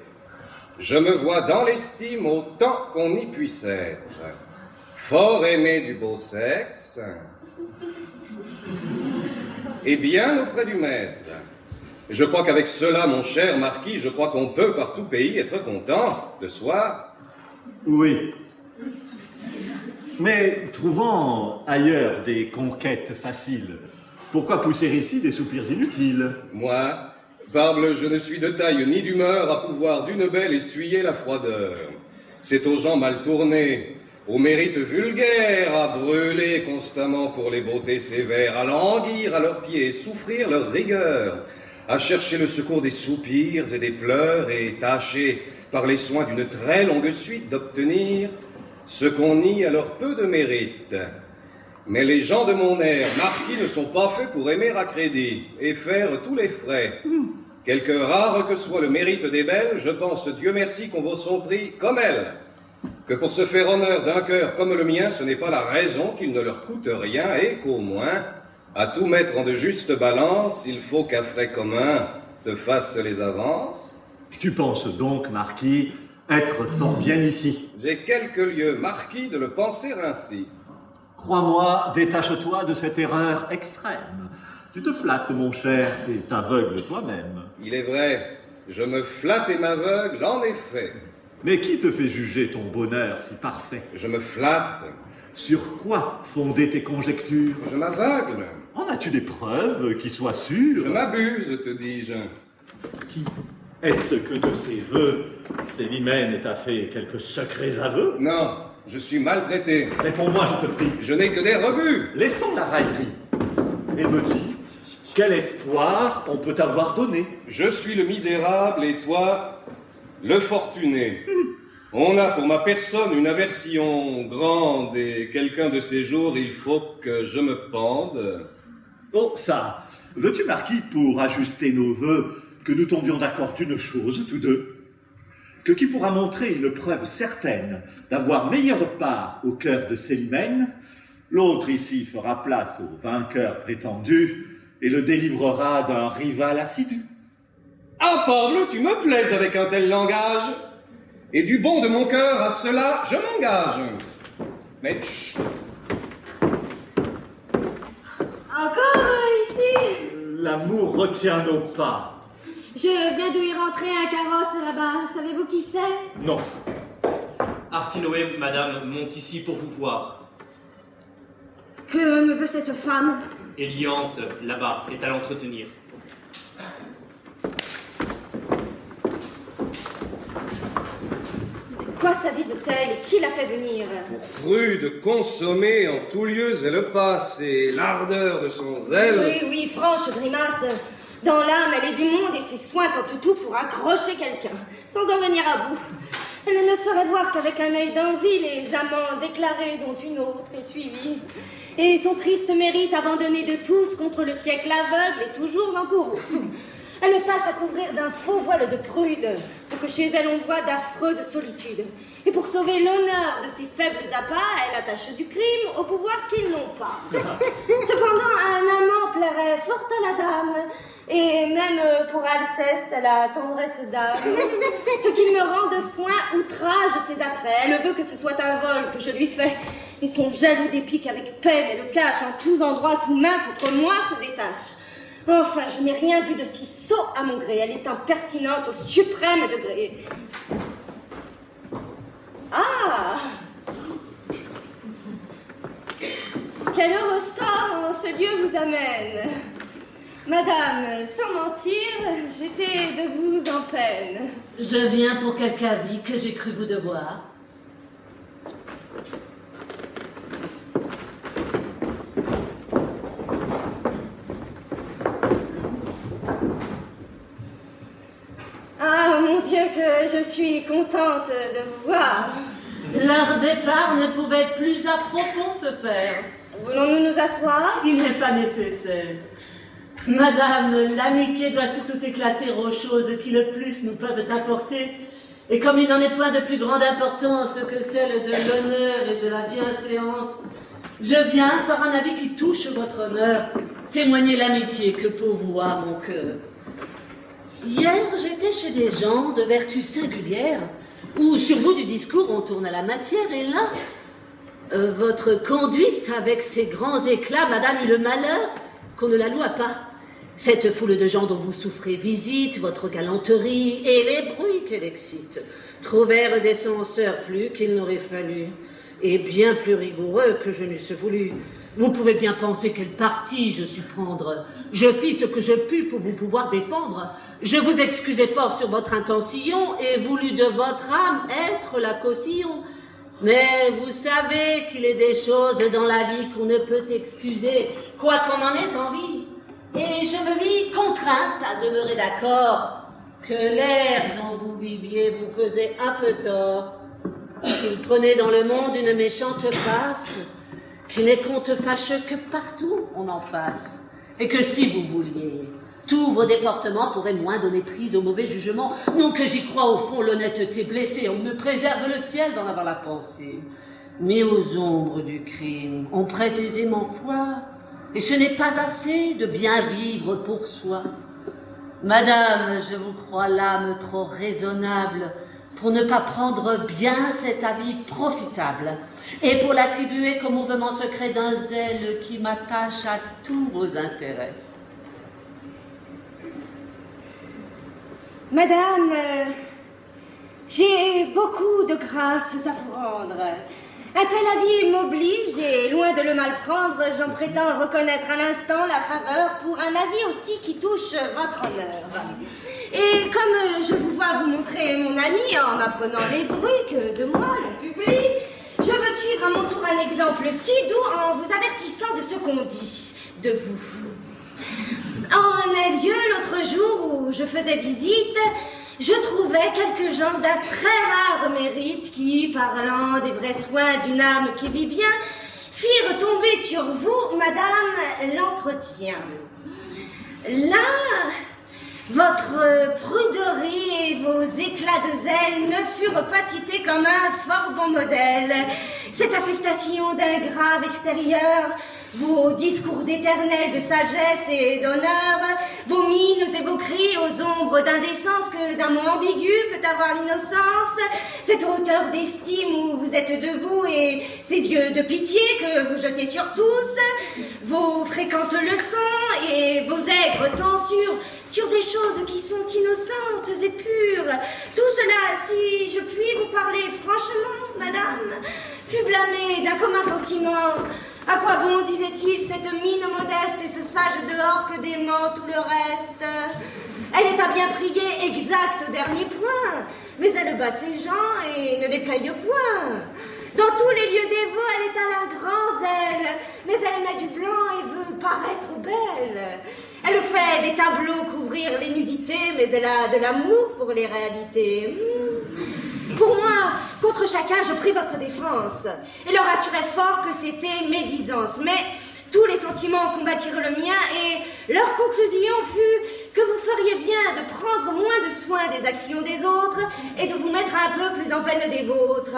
Je me vois dans l'estime autant qu'on y puisse être, fort aimé du beau sexe, et bien auprès du maître. Je crois qu'avec cela, mon cher marquis, je crois qu'on peut par tout pays être content de soi. Oui. Mais trouvant ailleurs des conquêtes faciles, pourquoi pousser ici des soupirs inutiles? Moi, parbleu, je ne suis de taille ni d'humeur à pouvoir d'une belle essuyer la froideur. C'est aux gens mal tournés, aux mérites vulgaires, à brûler constamment pour les beautés sévères, à languir à leurs pieds, souffrir leur rigueur, à chercher le secours des soupirs et des pleurs et tâcher, par les soins d'une très longue suite, d'obtenir ce qu'on nie à leur peu de mérite. Mais les gens de mon air, marquis, ne sont pas faits pour aimer à crédit et faire tous les frais. Quelque rare que soit le mérite des belles, je pense, Dieu merci, qu'on vaut son prix comme elles. Que pour se faire honneur d'un cœur comme le mien, ce n'est pas la raison qu'il ne leur coûte rien et qu'au moins, à tout mettre en de justes balances, il faut qu'à frais communs se fassent les avances. Tu penses donc, marquis, être fort bien ici? J'ai quelques lieux, marquis, de le penser ainsi. Crois-moi, détache-toi de cette erreur extrême. Tu te flattes, mon cher, et t'aveugles toi-même. Il est vrai, je me flatte et m'aveugle, en effet. Mais qui te fait juger ton bonheur si parfait? Je me flatte. Sur quoi fonder tes conjectures? Je m'aveugle. En as-tu des preuves qui soient sûres? Je m'abuse, te dis-je. Qui? Est-ce que de ses vœux, Célimène t'a fait quelques secrets aveux? Non, je suis maltraité. Réponds-moi, je te prie. Je n'ai que des rebuts. Laissons la raillerie. Et me dis, quel espoir on peut t'avoir donné? Je suis le misérable et toi, le fortuné. On a pour ma personne une aversion grande et quelqu'un de ces jours, il faut que je me pende. Oh, ça, veux-tu, marquis, pour ajuster nos vœux, que nous tombions d'accord d'une chose, tous deux? Que qui pourra montrer une preuve certaine d'avoir meilleure part au cœur de Célimène, l'autre ici fera place au vainqueur prétendu et le délivrera d'un rival assidu. Ah, Pablo, tu me plais avec un tel langage. Et du bon de mon cœur, à cela, je m'engage. Mais chut. Encore ici? L'amour retient nos pas. Je viens d'y rentrer un carrosse là-bas. Savez-vous qui c'est? Non. Arsinoé, madame, monte ici pour vous voir. Que me veut cette femme? Eliante, là-bas, est à l'entretenir. Quoi s'avise-t-elle et qui l'a fait venir? Pour cru de consommer en tous lieux elle passe et l'ardeur de son zèle. Oui, oui, franche grimace. Dans l'âme, elle est du monde et ses soins tentent tout pour accrocher quelqu'un, sans en venir à bout. Elle ne saurait voir qu'avec un œil d'envie les amants déclarés dont une autre est suivie. Et son triste mérite abandonné de tous contre le siècle aveugle est toujours en courroux. Elle tâche à couvrir d'un faux voile de prude ce que chez elle on voit d'affreuses solitudes. Et pour sauver l'honneur de ses faibles appas, elle attache du crime au pouvoir qu'ils n'ont pas. Cependant, un amant plairait fort à la dame, et même pour Alceste, elle a tendresse d'âme. Ce qui me rend de soin outrage ses attraits. Elle veut que ce soit un vol que je lui fais, et son jaloux dépit qu'avec peine elle le cache en tous endroits sous main contre moi se détache. Enfin, je n'ai rien vu de si sot à mon gré. Elle est impertinente au suprême degré. Ah! Quel heureux sort en ce lieu vous amène. Madame, sans mentir, j'étais de vous en peine. Je viens pour quelque avis que j'ai cru vous devoir. Ah, mon Dieu, que je suis contente de vous voir. Leur départ ne pouvait plus à propos se faire. Voulons-nous nous asseoir? Il n'est pas nécessaire. Madame, l'amitié doit surtout éclater aux choses qui le plus nous peuvent apporter. Et comme il n'en est point de plus grande importance que celle de l'honneur et de la bienséance, je viens, par un avis qui touche votre honneur, témoigner l'amitié que pour vous a mon cœur. Hier, j'étais chez des gens de vertu singulière, où sur vous du discours on tourne à la matière, et là, votre conduite avec ses grands éclats, madame, eut le malheur qu'on ne la loua pas. Cette foule de gens dont vous souffrez visite, votre galanterie et les bruits qu'elle excite, trouvèrent des censeurs plus qu'il n'aurait fallu, et bien plus rigoureux que je n'eusse voulu. Vous pouvez bien penser quel parti je sus prendre. Je fis ce que je pus pour vous pouvoir défendre. Je vous excusai fort sur votre intention et voulus de votre âme être la caution. Mais vous savez qu'il est des choses dans la vie qu'on ne peut excuser, quoi qu'on en ait envie. Et je me vis contrainte à demeurer d'accord que l'air dont vous viviez vous faisait un peu tort, qu'il prenait dans le monde une méchante face, qu'il n'est qu'on te fâcheux que partout on en fasse, et que si vous vouliez, tous vos déportements pourraient moins donner prise au mauvais jugement. Non que j'y crois au fond l'honnêteté blessée, on me préserve le ciel d'en avoir la pensée. Mais aux ombres du crime, on prête aisément foi, et ce n'est pas assez de bien vivre pour soi. Madame, je vous crois l'âme trop raisonnable pour ne pas prendre bien cet avis profitable, et pour l'attribuer qu'au mouvement secret d'un zèle qui m'attache à tous vos intérêts. Madame, j'ai beaucoup de grâces à vous rendre. Un tel avis m'oblige, et loin de le mal prendre, j'en prétends reconnaître à l'instant la faveur pour un avis aussi qui touche votre honneur. Et comme je vous vois vous montrer mon ami en m'apprenant les bruits que de moi l'on publie, je veux suivre à mon tour un exemple si doux en vous avertissant de ce qu'on dit de vous. En un lieu, l'autre jour où je faisais visite, je trouvais quelques gens d'un très rare mérite qui, parlant des vrais soins d'une âme qui vit bien, firent tomber sur vous, madame, l'entretien. Là, votre pruderie et vos éclats de zèle ne furent pas cités comme un fort bon modèle. Cette affectation d'un grave extérieur, vos discours éternels de sagesse et d'honneur, vos mines et vos cris aux ombres d'indécence que d'un mot ambigu peut avoir l'innocence, cette hauteur d'estime où vous êtes debout et ces yeux de pitié que vous jetez sur tous, vos fréquentes leçons et vos aigres censures sur des choses qui sont innocentes et pures. Tout cela, si je puis vous parler franchement, madame, fut blâmé d'un commun sentiment. À quoi bon, disait-il, cette mine modeste et ce sage dehors que dément tout le reste? Elle est à bien prier exact au dernier point, mais elle bat ses gens et ne les paye point. Dans tous les lieux dévots, elle est à la grand zèle, mais elle met du blanc et veut paraître belle. Elle fait des tableaux couvrir les nudités, mais elle a de l'amour pour les réalités. Pour moi, contre chacun, je pris votre défense et leur assurais fort que c'était médisance. Mais tous les sentiments combattirent le mien et leur conclusion fut que vous feriez bien de prendre moins de soin des actions des autres et de vous mettre un peu plus en peine des vôtres.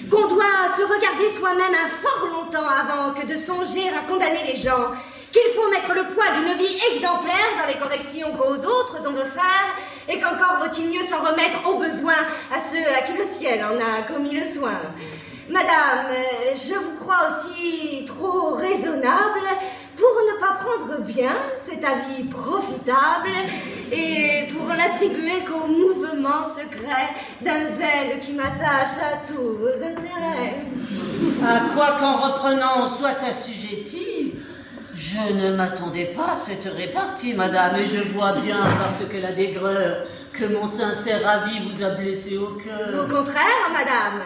Qu'on doit se regarder soi-même un fort longtemps avant que de songer à condamner les gens, qu'il faut mettre le poids d'une vie exemplaire dans les corrections qu'aux autres on veut faire, et qu'encore vaut-il mieux s'en remettre aux besoins à ceux à qui le ciel en a commis le soin. Madame, je vous crois aussi trop raisonnable pour ne pas prendre bien cet avis profitable et pour l'attribuer qu'au mouvement secret d'un zèle qui m'attache à tous vos intérêts. À quoi qu'en reprenant soit assujetti, je ne m'attendais pas à cette répartie, madame, et je vois bien, parce qu'elle a d'aigreur, que mon sincère avis vous a blessé au cœur. Au contraire, madame.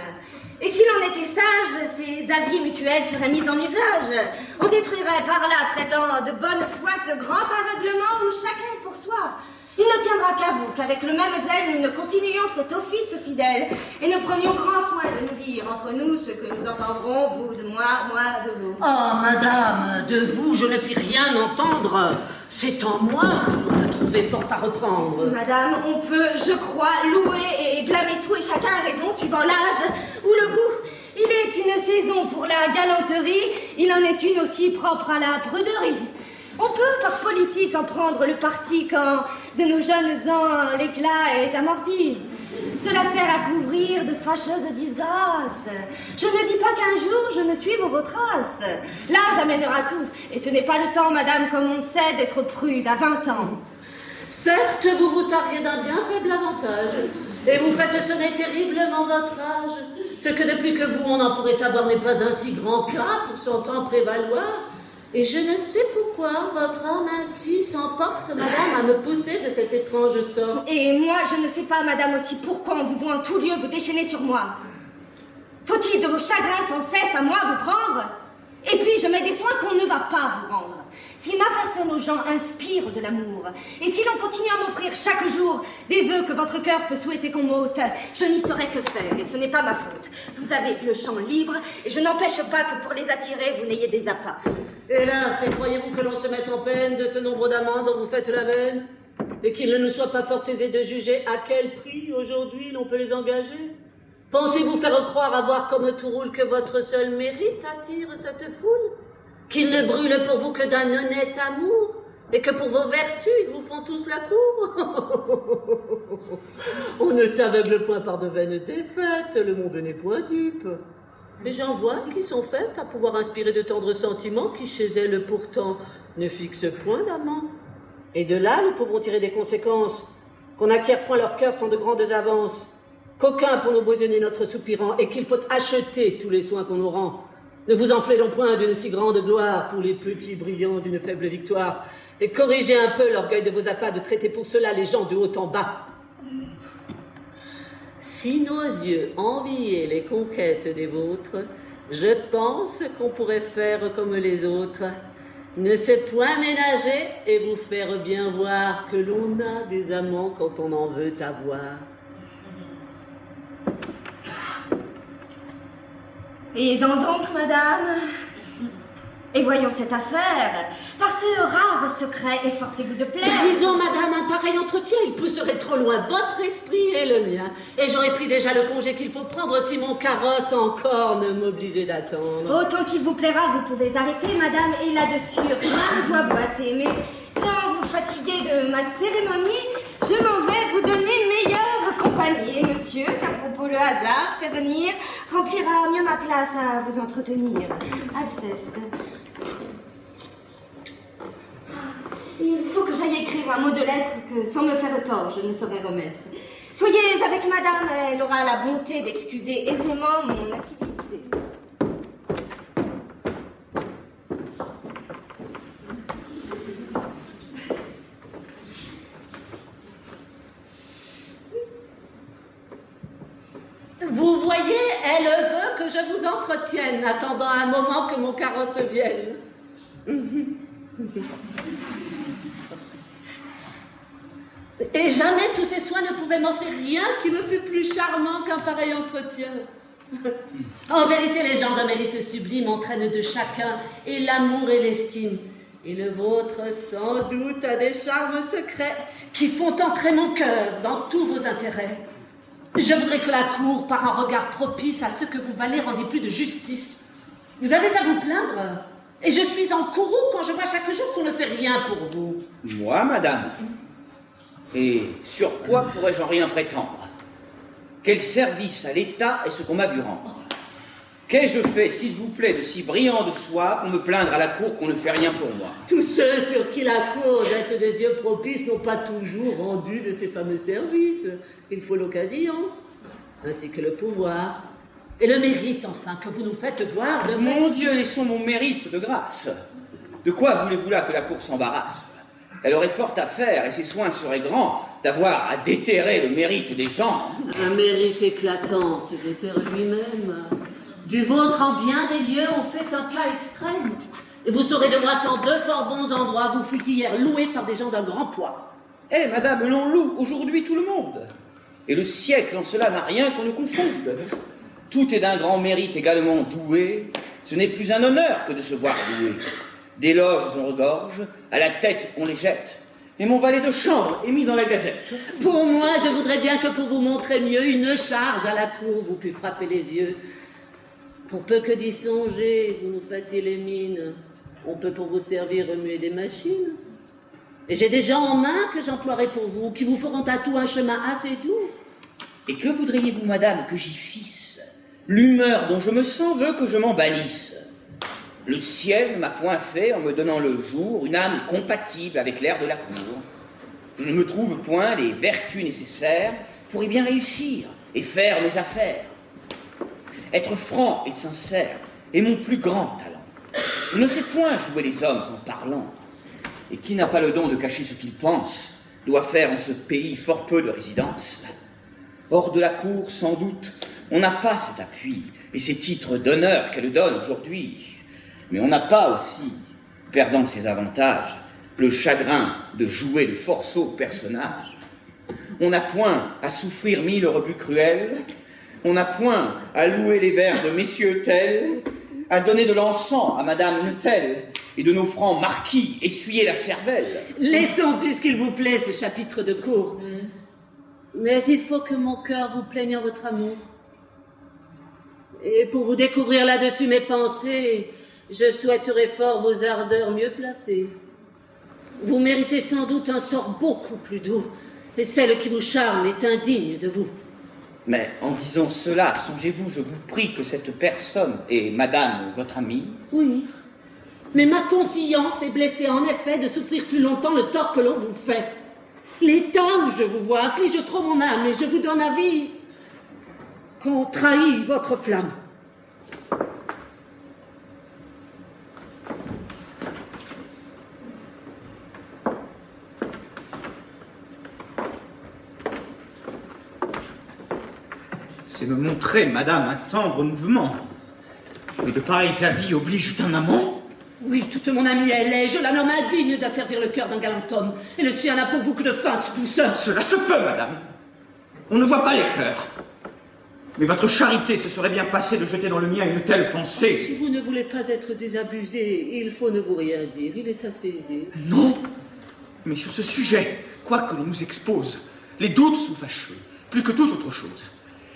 Et si l'on était sage, ces avis mutuels seraient mis en usage. On détruirait par là, traitant de bonne foi ce grand aveuglement où chacun est pour soi. Il ne tiendra qu'à vous qu'avec le même zèle, nous ne continuions cet office fidèle et ne prenions grand soin de nous dire entre nous ce que nous entendrons, vous de moi, moi de vous. Oh, madame, de vous, je ne puis rien entendre. C'est en moi que l'on peut trouver fort à reprendre. Madame, on peut, je crois, louer et blâmer tout et chacun a raison suivant l'âge ou le goût. Il est une saison pour la galanterie, il en est une aussi propre à la pruderie. On peut, par politique, en prendre le parti quand de nos jeunes ans l'éclat est amorti. Cela sert à couvrir de fâcheuses disgrâces. Je ne dis pas qu'un jour je ne suive vos traces. L'âge amènera tout, et ce n'est pas le temps, madame, comme on sait, d'être prude à 20 ans. Certes, vous vous targuez d'un bien faible avantage, et vous faites sonner terriblement votre âge. Ce que de plus que vous on en pourrait avoir n'est pas un si grand cas pour son temps prévaloir. Et je ne sais pourquoi votre âme ainsi s'emporte, madame, à me pousser de cet étrange sort. Et moi, je ne sais pas, madame, aussi pourquoi on vous voit en tout lieu vous déchaîner sur moi. Faut-il de vos chagrins sans cesse à moi vous prendre? Et puis, je mets des soins qu'on ne va pas vous rendre. Si ma personne aux gens inspire de l'amour, et si l'on continue à m'offrir chaque jour des vœux que votre cœur peut souhaiter qu'on m'ôte, je n'y saurais que faire, et ce n'est pas ma faute. Vous avez le champ libre, et je n'empêche pas que pour les attirer, vous n'ayez des appâts. Hélas, et croyez-vous que l'on se mette en peine de ce nombre d'amants dont vous faites la veine? Et qu'il ne nous soit pas fort aisé de juger à quel prix, aujourd'hui, l'on peut les engager? Pensez-vous faire croire à voir comme tout roule que votre seul mérite attire cette foule? Qu'ils ne brûlent pour vous que d'un honnête amour, et que pour vos vertus, ils vous font tous la cour? On ne s'aveugle point par de vaines défaites, le monde n'est point dupe. Mais j'en vois qui sont faites à pouvoir inspirer de tendres sentiments qui, chez elles, pourtant, ne fixent point d'amant. Et de là, nous pouvons tirer des conséquences, qu'on n'acquiert point leur cœur sans de grandes avances, qu'aucun pour nous boisonner notre soupirant, et qu'il faut acheter tous les soins qu'on nous rend. Ne vous enflammez point d'une si grande gloire pour les petits brillants d'une faible victoire, et corrigez un peu l'orgueil de vos appâts de traiter pour cela les gens de haut en bas. Si nos yeux enviaient les conquêtes des vôtres, je pense qu'on pourrait faire comme les autres, ne se point ménager et vous faire bien voir que l'on a des amants quand on en veut avoir. Ayez-en donc, madame. Et voyons cette affaire. Par ce rare secret, efforcez-vous de plaire. Disons, madame, un pareil entretien, il pousserait trop loin votre esprit et le mien. Et j'aurais pris déjà le congé qu'il faut prendre si mon carrosse encore ne m'obligeait d'attendre. Autant qu'il vous plaira, vous pouvez arrêter, madame, et là-dessus, rien ne doit vous hâter. Mais sans vous fatiguer de ma cérémonie, je m'en vais vous donner meilleure compagnie. Et monsieur, qu'à propos le hasard fait venir, remplira mieux ma place à vous entretenir. Alceste. Il faut que j'aille écrire un mot de lettre que, sans me faire tort, je ne saurais remettre. Soyez avec madame, elle aura la bonté d'excuser aisément mon incivilité. Vous voyez, elle veut que je vous entretienne, attendant un moment que mon carrosse vienne. Et jamais tous ces soins ne pouvaient m'offrir rien qui me fût plus charmant qu'un pareil entretien. En vérité, les gens d'un mérite sublime entraînent de chacun et l'amour et l'estime. Et le vôtre, sans doute, a des charmes secrets qui font entrer mon cœur dans tous vos intérêts. Je voudrais que la cour, par un regard propice à ce que vous valez, rendez plus de justice. Vous avez à vous plaindre, et je suis en courroux quand je vois chaque jour qu'on ne fait rien pour vous. Moi, madame? Et sur quoi pourrais-je en rien prétendre? Quel service à l'État est ce qu'on m'a vu rendre? Qu'ai-je fait, s'il vous plaît, de si brillant de soi pour me plaindre à la cour qu'on ne fait rien pour moi? Tous ceux sur qui la cour jette des yeux propices n'ont pas toujours rendu de ces fameux services. Il faut l'occasion, ainsi que le pouvoir, et le mérite, enfin, que vous nous faites voir de... Mon Dieu, laissons mon mérite de grâce. De quoi voulez-vous là que la cour s'embarrasse? Elle aurait fort à faire, et ses soins seraient grands, d'avoir à déterrer le mérite des gens. Un mérite éclatant se déterre lui-même. Du vôtre, en bien des lieux, on fait un cas extrême. Et vous saurez de moi qu'en deux fort bons endroits, vous fûtes hier loué par des gens d'un grand poids. Eh, madame, l'on loue aujourd'hui tout le monde. Et le siècle en cela n'a rien qu'on ne confonde. Tout est d'un grand mérite également doué. Ce n'est plus un honneur que de se voir doué. Des loges on regorge, à la tête on les jette. Et mon valet de chambre est mis dans la gazette. Pour moi, je voudrais bien que pour vous montrer mieux une charge à la cour, vous puissiez frapper les yeux. Pour peu que d'y songer, vous nous fassiez les mines, on peut pour vous servir remuer des machines. Et j'ai des gens en main que j'emploierai pour vous, qui vous feront à tout un chemin assez doux. Et que voudriez-vous, madame, que j'y fisse? L'humeur dont je me sens veut que je m'en bannisse. Le ciel ne m'a point fait, en me donnant le jour, une âme compatible avec l'air de la cour. Je ne me trouve point les vertus nécessaires pour y bien réussir et faire mes affaires. Être franc et sincère est mon plus grand talent. Je ne sais point jouer les hommes en parlant. Et qui n'a pas le don de cacher ce qu'il pense, doit faire en ce pays fort peu de résidence. Hors de la cour, sans doute, on n'a pas cet appui et ces titres d'honneur qu'elle donne aujourd'hui. Mais on n'a pas aussi, perdant ses avantages, le chagrin de jouer de fort sots personnages. On n'a point à souffrir mille rebuts cruels, on n'a point à louer les vers de messieurs tels, à donner de l'encens à madame Netel, et de nos francs marquis essuyer la cervelle. Laissons, puisqu'il vous plaît, ce chapitre de cour. Mais il faut que mon cœur vous plaigne en votre amour. Et pour vous découvrir là-dessus mes pensées, je souhaiterais fort vos ardeurs mieux placées. Vous méritez sans doute un sort beaucoup plus doux, et celle qui vous charme est indigne de vous. Mais en disant cela, songez-vous, je vous prie, que cette personne est madame votre amie? Oui, mais ma conscience est blessée en effet de souffrir plus longtemps le tort que l'on vous fait. L'état où je vous vois afflige trop mon âme, et je vous donne avis qu'on trahit votre flamme. C'est me montrer, madame, un tendre mouvement. Mais de pareils avis obligent un amant? Oui, toute mon amie elle est, je la nomme indigne d'asservir le cœur d'un galant homme, et le sien n'a pour vous que de feintes douceur. Cela se peut, madame. On ne voit pas les cœurs. Mais votre charité se serait bien passée de jeter dans le mien une telle pensée. Si vous ne voulez pas être désabusé, il faut ne vous rien dire, il est assez aisé. Non, mais sur ce sujet, quoi que l'on nous expose, les doutes sont fâcheux, plus que toute autre chose.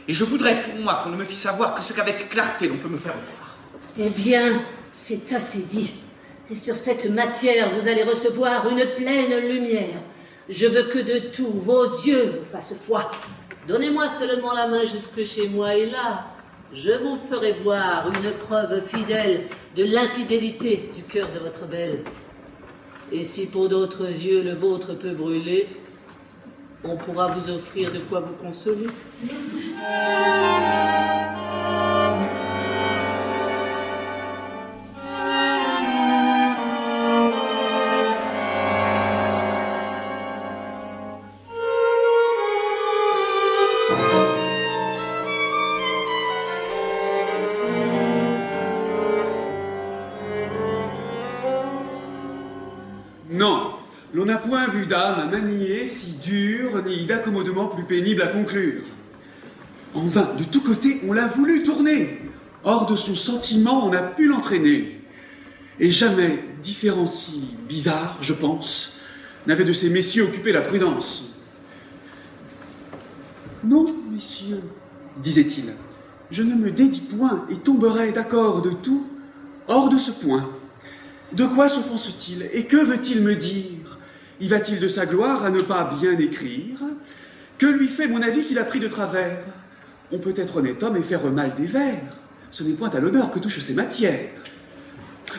Et je voudrais pour moi qu'on ne me fît savoir que ce qu'avec clarté l'on peut me faire voir. Eh bien, c'est assez dit. Et sur cette matière, vous allez recevoir une pleine lumière. Je veux que de tout, vos yeux vous fassent foi. Donnez-moi seulement la main jusque chez moi, et là, je vous ferai voir une preuve fidèle de l'infidélité du cœur de votre belle. Et si pour d'autres yeux le vôtre peut brûler, on pourra vous offrir de quoi vous consoler. Non, l'on n'a point vu d'âme à manier si dure, ni d'accommodement plus pénible à conclure. En vain, de tous côtés, on l'a voulu tourner. Hors de son sentiment, on a pu l'entraîner. Et jamais différencie bizarre, je pense, n'avait de ces messieurs occupé la prudence. Non, messieurs, disait-il, je ne me dédie point et tomberai d'accord de tout hors de ce point. De quoi s'offense-t-il et que veut-il me dire? Y va-t-il de sa gloire à ne pas bien écrire? Que lui fait mon avis qu'il a pris de travers? On peut être honnête homme et faire mal des vers. Ce n'est point à l'honneur que touchent ces matières.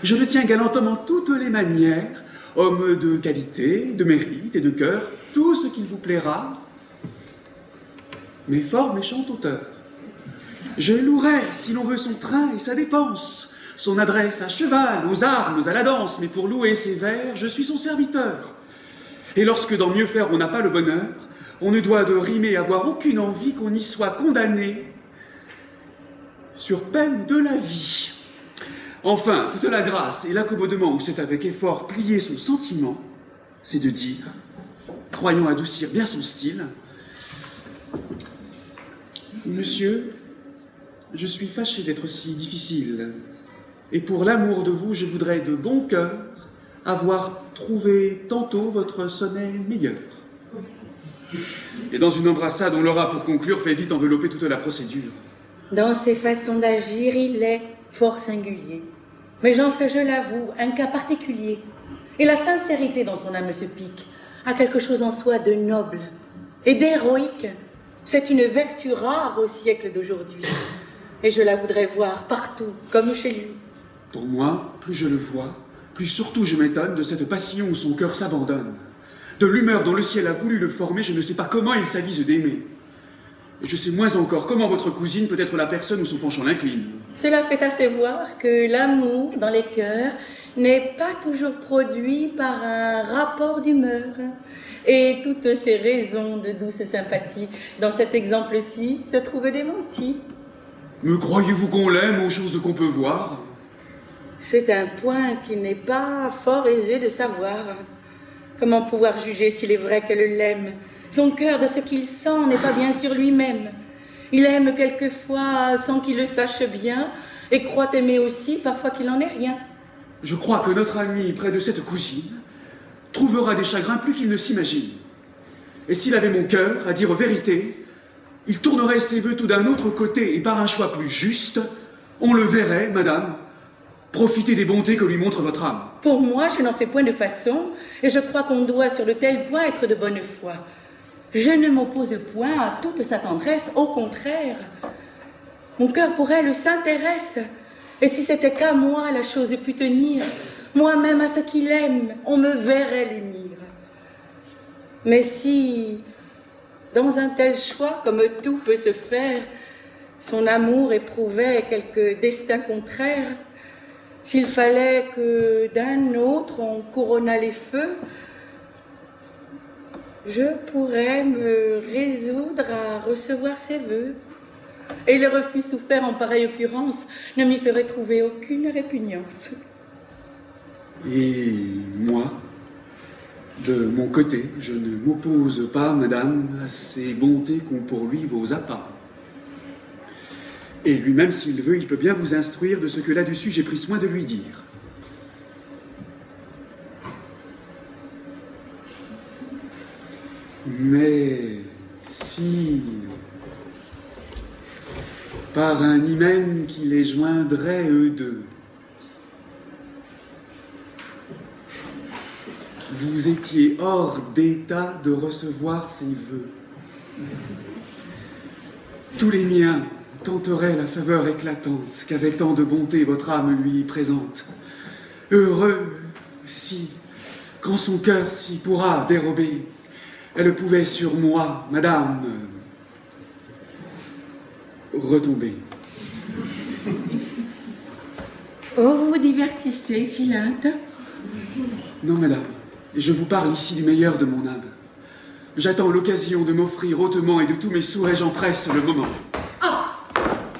Je le tiens galant homme en toutes les manières, homme de qualité, de mérite et de cœur, tout ce qu'il vous plaira, mais fort méchant auteur. Je louerai, si l'on veut, son train et sa dépense, son adresse à cheval, aux armes, à la danse, mais pour louer ses vers, je suis son serviteur. Et lorsque dans mieux faire on n'a pas le bonheur, on ne doit de rimer avoir aucune envie qu'on y soit condamné sur peine de la vie. Enfin, toute la grâce et l'accommodement où c'est avec effort plié son sentiment, c'est de dire, croyant adoucir bien son style, monsieur, je suis fâché d'être si difficile, et pour l'amour de vous, je voudrais de bon cœur avoir trouvé tantôt votre sonnet meilleur. Et dans une embrassade, on l'aura pour conclure fait vite envelopper toute la procédure. Dans ses façons d'agir, il est fort singulier. Mais j'en fais, je l'avoue, un cas particulier. Et la sincérité dans son âme se pique a quelque chose en soi de noble et d'héroïque. C'est une vertu rare au siècle d'aujourd'hui. Et je la voudrais voir partout, comme chez lui. Pour moi, plus je le vois, plus surtout je m'étonne de cette passion où son cœur s'abandonne. De l'humeur dont le ciel a voulu le former, je ne sais pas comment il s'avise d'aimer. Et je sais moins encore comment votre cousine peut être la personne où son penchant l'incline. Cela fait assez voir que l'amour dans les cœurs n'est pas toujours produit par un rapport d'humeur. Et toutes ces raisons de douce sympathie, dans cet exemple-ci, se trouvent démenties. Me croyez-vous qu'on l'aime aux choses qu'on peut voir? C'est un point qu'il n'est pas fort aisé de savoir. Comment pouvoir juger s'il est vrai qu'elle l'aime? Son cœur de ce qu'il sent n'est pas bien sur lui-même. Il aime quelquefois sans qu'il le sache bien et croit aimer aussi parfois qu'il n'en est rien. Je crois que notre ami près de cette cousine trouvera des chagrins plus qu'il ne s'imagine. Et s'il avait mon cœur, à dire vérité, il tournerait ses voeux tout d'un autre côté et par un choix plus juste, on le verrait, madame, profiter des bontés que lui montre votre âme. Pour moi, je n'en fais point de façon et je crois qu'on doit sur de tels points être de bonne foi. Je ne m'oppose point à toute sa tendresse, au contraire. Mon cœur pour elle s'intéresse. Et si c'était qu'à moi la chose pût tenir, moi-même à ce qu'il aime, on me verrait l'unir. Mais si, dans un tel choix, comme tout peut se faire, son amour éprouvait quelque destin contraire, s'il fallait que d'un autre on couronnât les feux, je pourrais me résoudre à recevoir ses vœux. Et le refus souffert en pareille occurrence ne m'y ferait trouver aucune répugnance. Et moi, de mon côté, je ne m'oppose pas, madame, à ces bontés qu'ont pour lui vos appas. Et lui-même, s'il veut, il peut bien vous instruire de ce que là-dessus j'ai pris soin de lui dire. Mais si, par un hymen qui les joindrait eux deux, vous étiez hors d'état de recevoir ses vœux, tous les miens tenteraient la faveur éclatante qu'avec tant de bonté votre âme lui présente. Heureux si, quand son cœur s'y pourra dérober, elle pouvait sur moi, madame, retomber. Oh, vous vous divertissez, Philinte? Non, madame, je vous parle ici du meilleur de mon âme. J'attends l'occasion de m'offrir hautement et de tous mes souhaits, j'empresse le moment. Ah!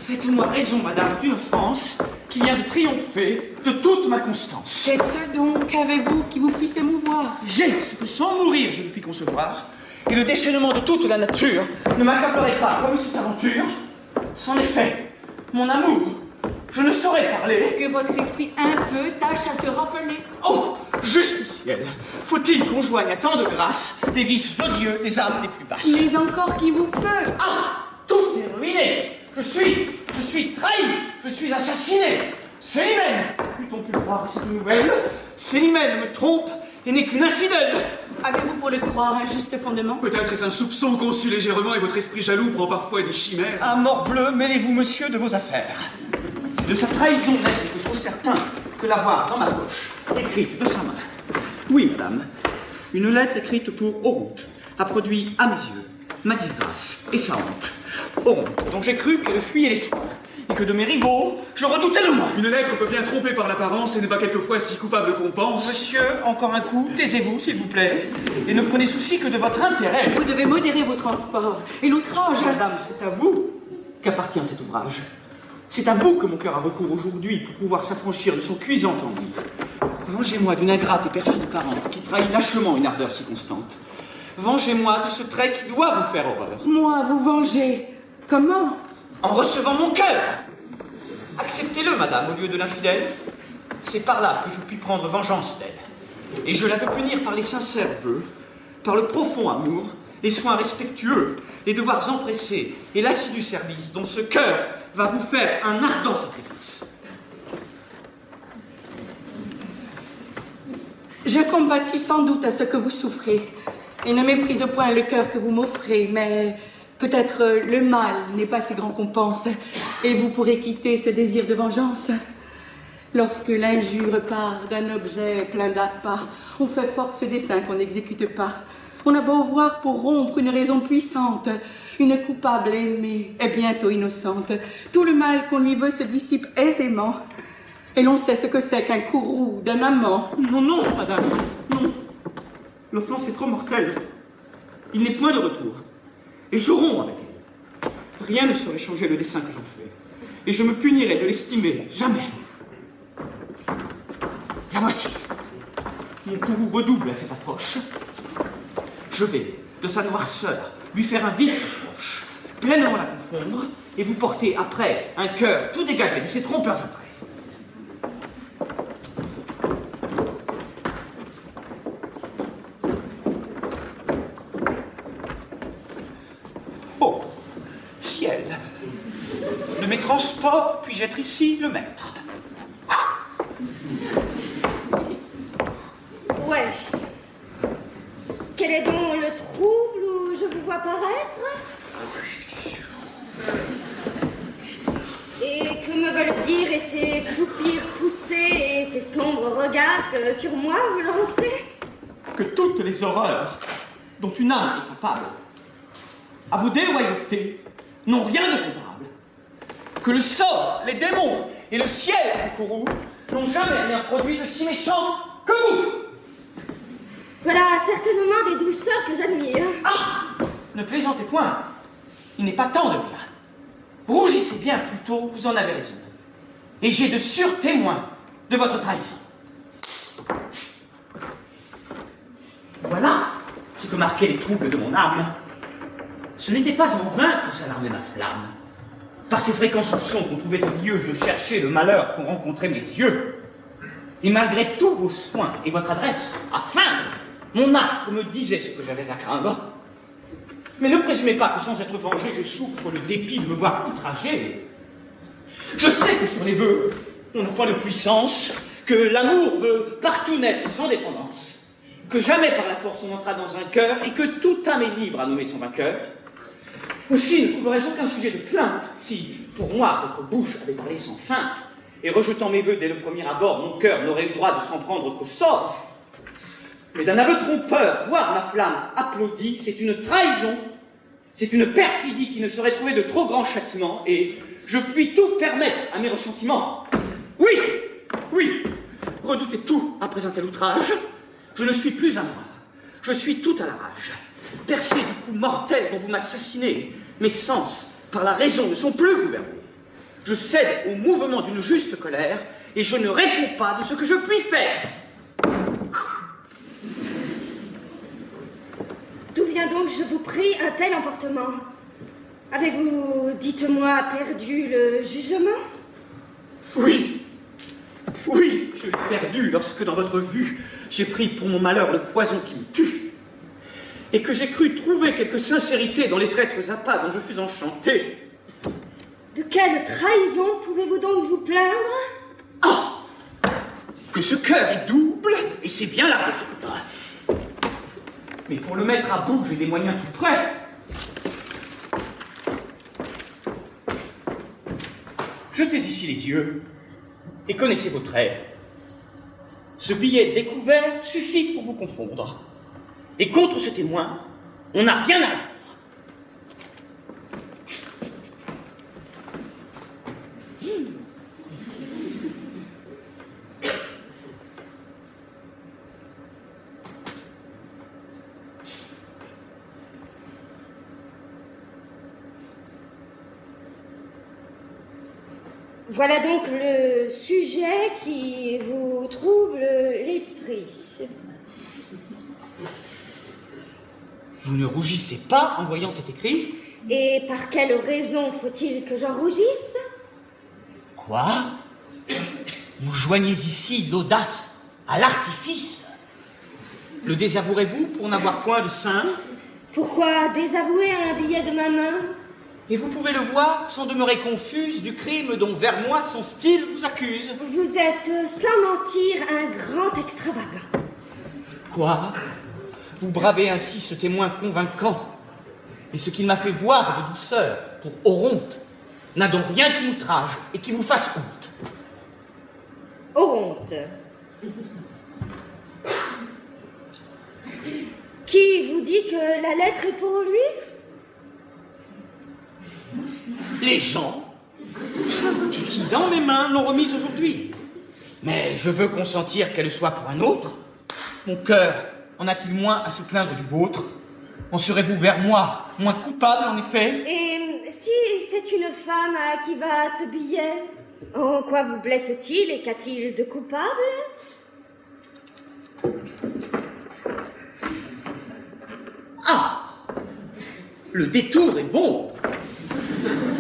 Faites-moi raison, madame, d'une offense qui vient de triompher de toute ma constance. Qu'est-ce donc avez-vous qui vous puisse émouvoir? J'ai ce que sans mourir je ne puis concevoir, et le déchaînement de toute la nature ne m'accablerait pas comme cette aventure. C'en est fait, mon amour, Je ne saurais parler. Que votre esprit un peu tâche à se rappeler. Oh, juste ciel. Faut-il qu'on joigne à tant de grâce des vices odieux des âmes les plus basses? Mais encore qui vous peut. Ah, tout est ruiné. Je suis trahi. Je suis assassiné. Célimène, put-on pu croire à cette nouvelle? Célimène me trompe et n'est qu'une infidèle. Avez-vous pour le croire un juste fondement? Peut-être est-ce un soupçon conçu légèrement et votre esprit jaloux prend parfois des chimères. Ah, morbleu, mêlez-vous, monsieur, de vos affaires. C'est de sa trahison nette que trop certain que l'avoir dans ma poche, écrite de sa main. Oui, madame, une lettre écrite pour Oronte a produit à mes yeux ma disgrâce et sa honte. Oronte, dont j'ai cru qu'elle fuyait les soins, et que de mes rivaux, je redoutais le moins. Une lettre peut bien tromper par l'apparence et n'est pas quelquefois si coupable qu'on pense. Monsieur, encore un coup, taisez-vous, s'il vous plaît, et ne prenez souci que de votre intérêt. Vous devez modérer vos transports et l'outrage. Madame, c'est à vous qu'appartient cet ouvrage. C'est à vous que mon cœur a recours aujourd'hui pour pouvoir s'affranchir de son cuisant ennui. Vengez-moi d'une ingrate et perfide parente qui trahit lâchement une ardeur si constante. Vengez-moi de ce trait qui doit vous faire horreur. Moi, vous venger. Comment? En recevant mon cœur. Acceptez-le, madame, au lieu de l'infidèle. C'est par là que je puis prendre vengeance d'elle. Et je la veux punir par les sincères vœux, par le profond amour, les soins respectueux, les devoirs empressés et l'assidu service dont ce cœur va vous faire un ardent sacrifice. Je compatis sans doute à ce que vous souffrez, et ne méprise point le cœur que vous m'offrez, mais peut-être le mal n'est pas si grand qu'on pense, et vous pourrez quitter ce désir de vengeance. Lorsque l'injure part d'un objet plein d'appât, on fait force dessein qu'on n'exécute pas. On a beau voir pour rompre une raison puissante, une coupable aimée est bientôt innocente. Tout le mal qu'on lui veut se dissipe aisément, et l'on sait ce que c'est qu'un courroux d'un amant. Non, non, madame, non. L'offense est trop mortelle. Il n'est point de retour. Et je romps avec elle. Rien ne saurait changer le dessein que j'en fais. Et je me punirai de l'estimer, jamais. La voici. Mon courroux redouble à cette approche. Je vais, de sa noirceur, lui faire un vif reproche, pleinement la confondre, et vous porter après un cœur tout dégagé de ses trompeurs attraits. Oh, ciel! De mes transports, puis-je être ici le maître? Wesh. Quel est donc le trouble où je vous vois paraître? Et que me veulent dire et ces soupirs poussés et ces sombres regards que sur moi vous lancez? Que toutes les horreurs dont une âme est capable, à vos déloyautés, n'ont rien de comparable. Que le sort, les démons et le ciel en courroux n'ont jamais rien produit de si méchant que vous. Voilà certainement des douceurs que j'admire. Ah! Ne plaisantez point. Il n'est pas temps de rire. Rougissez bien plutôt, vous en avez raison. Et j'ai de sûrs témoins de votre trahison. Voilà ce que marquaient les troubles de mon âme. Ce n'était pas en vain que s'alarmait ma flamme. Par ces fréquents soupçons qu'on trouvait odieux, je cherchais le malheur qu'ont rencontré mes yeux. Et malgré tous vos soins et votre adresse à feindre, mon astre me disait ce que j'avais à craindre. Mais ne présumez pas que sans être vengé, je souffre le dépit de me voir outragé. Je sais que sur les vœux, on n'a pas de puissance, que l'amour veut partout naître sans dépendance, que jamais par la force on entra dans un cœur et que toute âme est libre à nommer son vainqueur. Aussi ne trouverais-je aucun sujet de plainte si, pour moi, votre bouche avait parlé sans feinte, et rejetant mes vœux dès le premier abord, mon cœur n'aurait eu droit de s'en prendre qu'au sort. Mais d'un aveu trompeur, voir ma flamme applaudie, c'est une trahison, c'est une perfidie qui ne saurait trouver de trop grand châtiment, et je puis tout permettre à mes ressentiments. Oui, oui, redoutez tout après un tel outrage. Je ne suis plus à moi, je suis tout à la rage. Percé du coup mortel dont vous m'assassinez, mes sens, par la raison, ne sont plus gouvernés. Je cède au mouvement d'une juste colère, et je ne réponds pas de ce que je puis faire. D'où vient donc, je vous prie, un tel emportement? Avez-vous, dites-moi, perdu le jugement? Oui, oui, je l'ai perdu lorsque dans votre vue, j'ai pris pour mon malheur le poison qui me tue. Et que j'ai cru trouver quelque sincérité dans les traîtres appâts dont je fus enchanté. De quelle trahison pouvez-vous donc vous plaindre? Oh! Que ce cœur est double, et c'est bien l'art de foudre. Mais pour le mettre à bout, j'ai des moyens tout prêts. Jetez ici les yeux, et connaissez vos traits. Ce billet découvert suffit pour vous confondre. Et contre ce témoin, on n'a rien à répondre. Voilà donc le sujet qui vous trouble l'esprit. Vous ne rougissez pas en voyant cet écrit? Et par quelle raison faut-il que j'en rougisse? Quoi? Vous joignez ici l'audace à l'artifice? Le désavouerez-vous pour n'avoir point de sein? Pourquoi désavouer un billet de ma main? Et vous pouvez le voir sans demeurer confuse du crime dont vers moi son style vous accuse. Vous êtes, sans mentir, un grand extravagant. Quoi? Vous bravez ainsi ce témoin convaincant. Et ce qu'il m'a fait voir de douceur pour Oronte n'a donc rien qui m'outrage et qui vous fasse honte. Oronte. Qui vous dit que la lettre est pour lui? Les gens qui, dans mes mains, l'ont remise aujourd'hui. Mais je veux consentir qu'elle soit pour un autre. Mon cœur en a-t-il moins à se plaindre du vôtre? En serez-vous vers moi moins coupable, en effet? Et si c'est une femme à qui va ce billet, en quoi vous blesse-t-il et qu'a-t-il de coupable? Ah! Le détour est bon.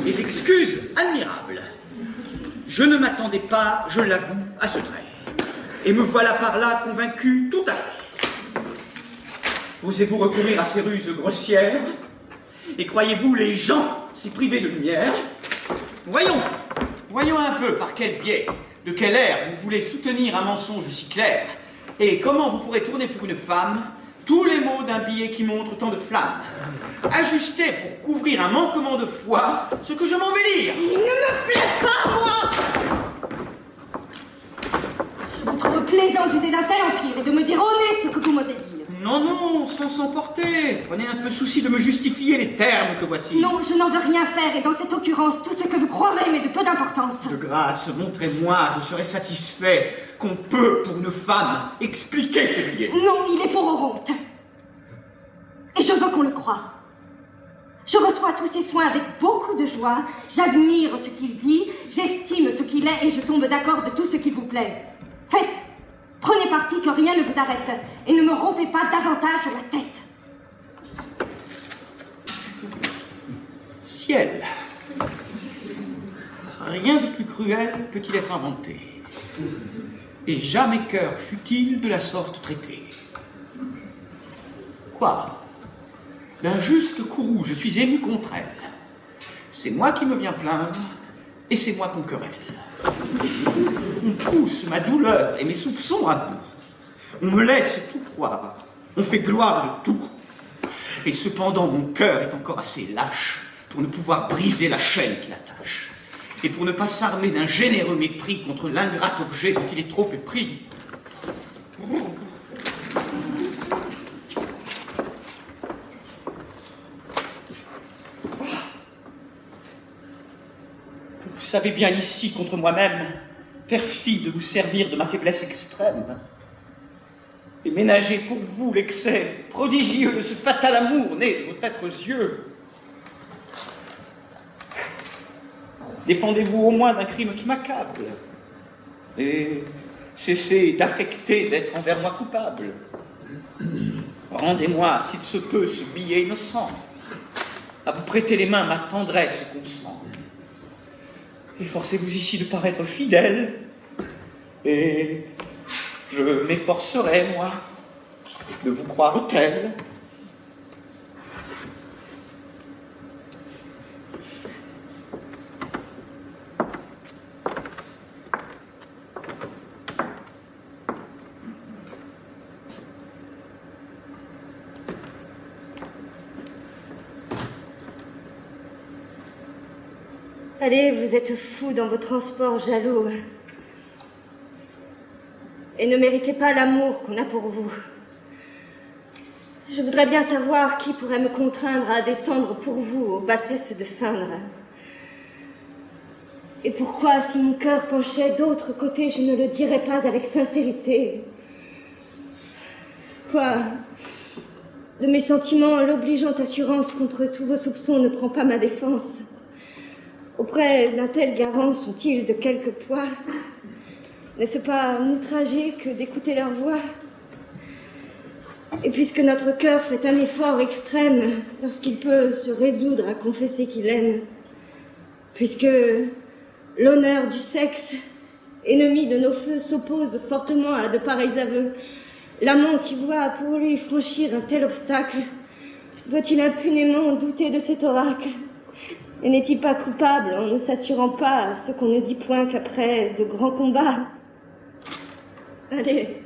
Et l'excuse admirable. Je ne m'attendais pas, je l'avoue, à ce trait. Et me voilà par là convaincu tout à fait. Osez-vous recourir à ces ruses grossières? Et croyez-vous les gens si privés de lumière? Voyons un peu par quel biais, de quel air vous voulez soutenir un mensonge si clair, et comment vous pourrez tourner pour une femme tous les mots d'un billet qui montre tant de flammes. Ajustez pour couvrir un manquement de foi ce que je m'en vais lire. Il ne me plaît pas, moi! Je vous trouve plaisant d'user d'un tel empire et de me dire au nez ce que vous m'osez dire. Non, sans s'emporter. Prenez un peu souci de me justifier les termes que voici. Non, je n'en veux rien faire, et dans cette occurrence, tout ce que vous croirez m'est de peu d'importance. De grâce, montrez-moi, je serai satisfait qu'on peut, pour une femme, expliquer ce billet. Non, il est pour Oronte. Et je veux qu'on le croie. Je reçois tous ces soins avec beaucoup de joie, j'admire ce qu'il dit, j'estime ce qu'il est, et je tombe d'accord de tout ce qu'il vous plaît. Faites, prenez parti que rien ne vous arrête, et ne me rompez pas davantage la tête. Ciel. Rien de plus cruel peut-il être inventé. Et jamais cœur fut-il de la sorte traité. Quoi? D'un juste courroux, je suis ému contre elle. C'est moi qui me viens plaindre, et c'est moi qu'on querelle. On pousse ma douleur et mes soupçons à bout. On me laisse tout croire. On fait gloire de tout. Et cependant, mon cœur est encore assez lâche pour ne pouvoir briser la chaîne qui l'attache. Et pour ne pas s'armer d'un généreux mépris contre l'ingrat objet dont il est trop épris. Vous savez bien ici, contre moi-même, perfide de vous servir de ma faiblesse extrême, et ménager pour vous l'excès prodigieux de ce fatal amour né de votre être yeux. Défendez-vous au moins d'un crime qui m'accable, et cessez d'affecter d'être envers moi coupable. Rendez-moi, s'il se peut, ce billet innocent. À vous prêter les mains, ma tendresse consent. Efforcez-vous ici de paraître fidèle, et je m'efforcerai, moi, de vous croire tel. Allez, vous êtes fou dans vos transports jaloux. Et ne méritez pas l'amour qu'on a pour vous. Je voudrais bien savoir qui pourrait me contraindre à descendre pour vous aux bassesses de feindre. Et pourquoi, si mon cœur penchait d'autre côté, je ne le dirais pas avec sincérité? Quoi? De mes sentiments, l'obligeante assurance contre tous vos soupçons ne prend pas ma défense. Auprès d'un tel garant sont-ils de quelque poids? N'est-ce pas m'outrager que d'écouter leur voix? Et puisque notre cœur fait un effort extrême lorsqu'il peut se résoudre à confesser qu'il aime, puisque l'honneur du sexe, ennemi de nos feux, s'oppose fortement à de pareils aveux, l'amant qui voit pour lui franchir un tel obstacle, doit-il impunément douter de cet oracle? Et n'est-il pas coupable en ne s'assurant pas ce qu'on ne dit point qu'après de grands combats? Allez,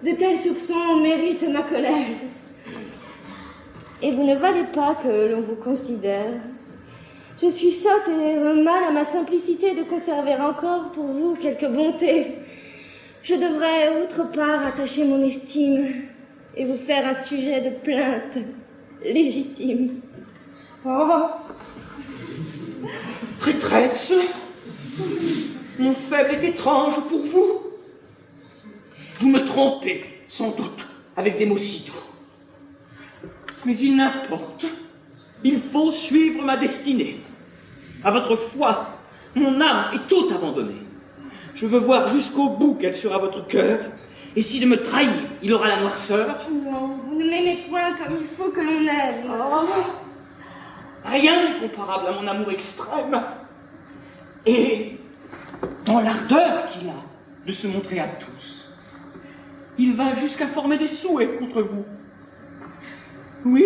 de tels soupçons méritent ma colère. Et vous ne valez pas que l'on vous considère. Je suis sotte et mal à ma simplicité de conserver encore pour vous quelque bonté. Je devrais autre part attacher mon estime et vous faire un sujet de plainte légitime. Oh! Traîtresse, mon faible est étrange pour vous. Vous me trompez, sans doute, avec des mots si doux. Mais il n'importe, il faut suivre ma destinée. À votre foi, mon âme est toute abandonnée. Je veux voir jusqu'au bout quel sera votre cœur, et si de me trahir, il aura la noirceur. Non, vous ne m'aimez point comme il faut que l'on aime. Oh. Rien n'est comparable à mon amour extrême. Et dans l'ardeur qu'il a de se montrer à tous, il va jusqu'à former des souhaits contre vous. Oui,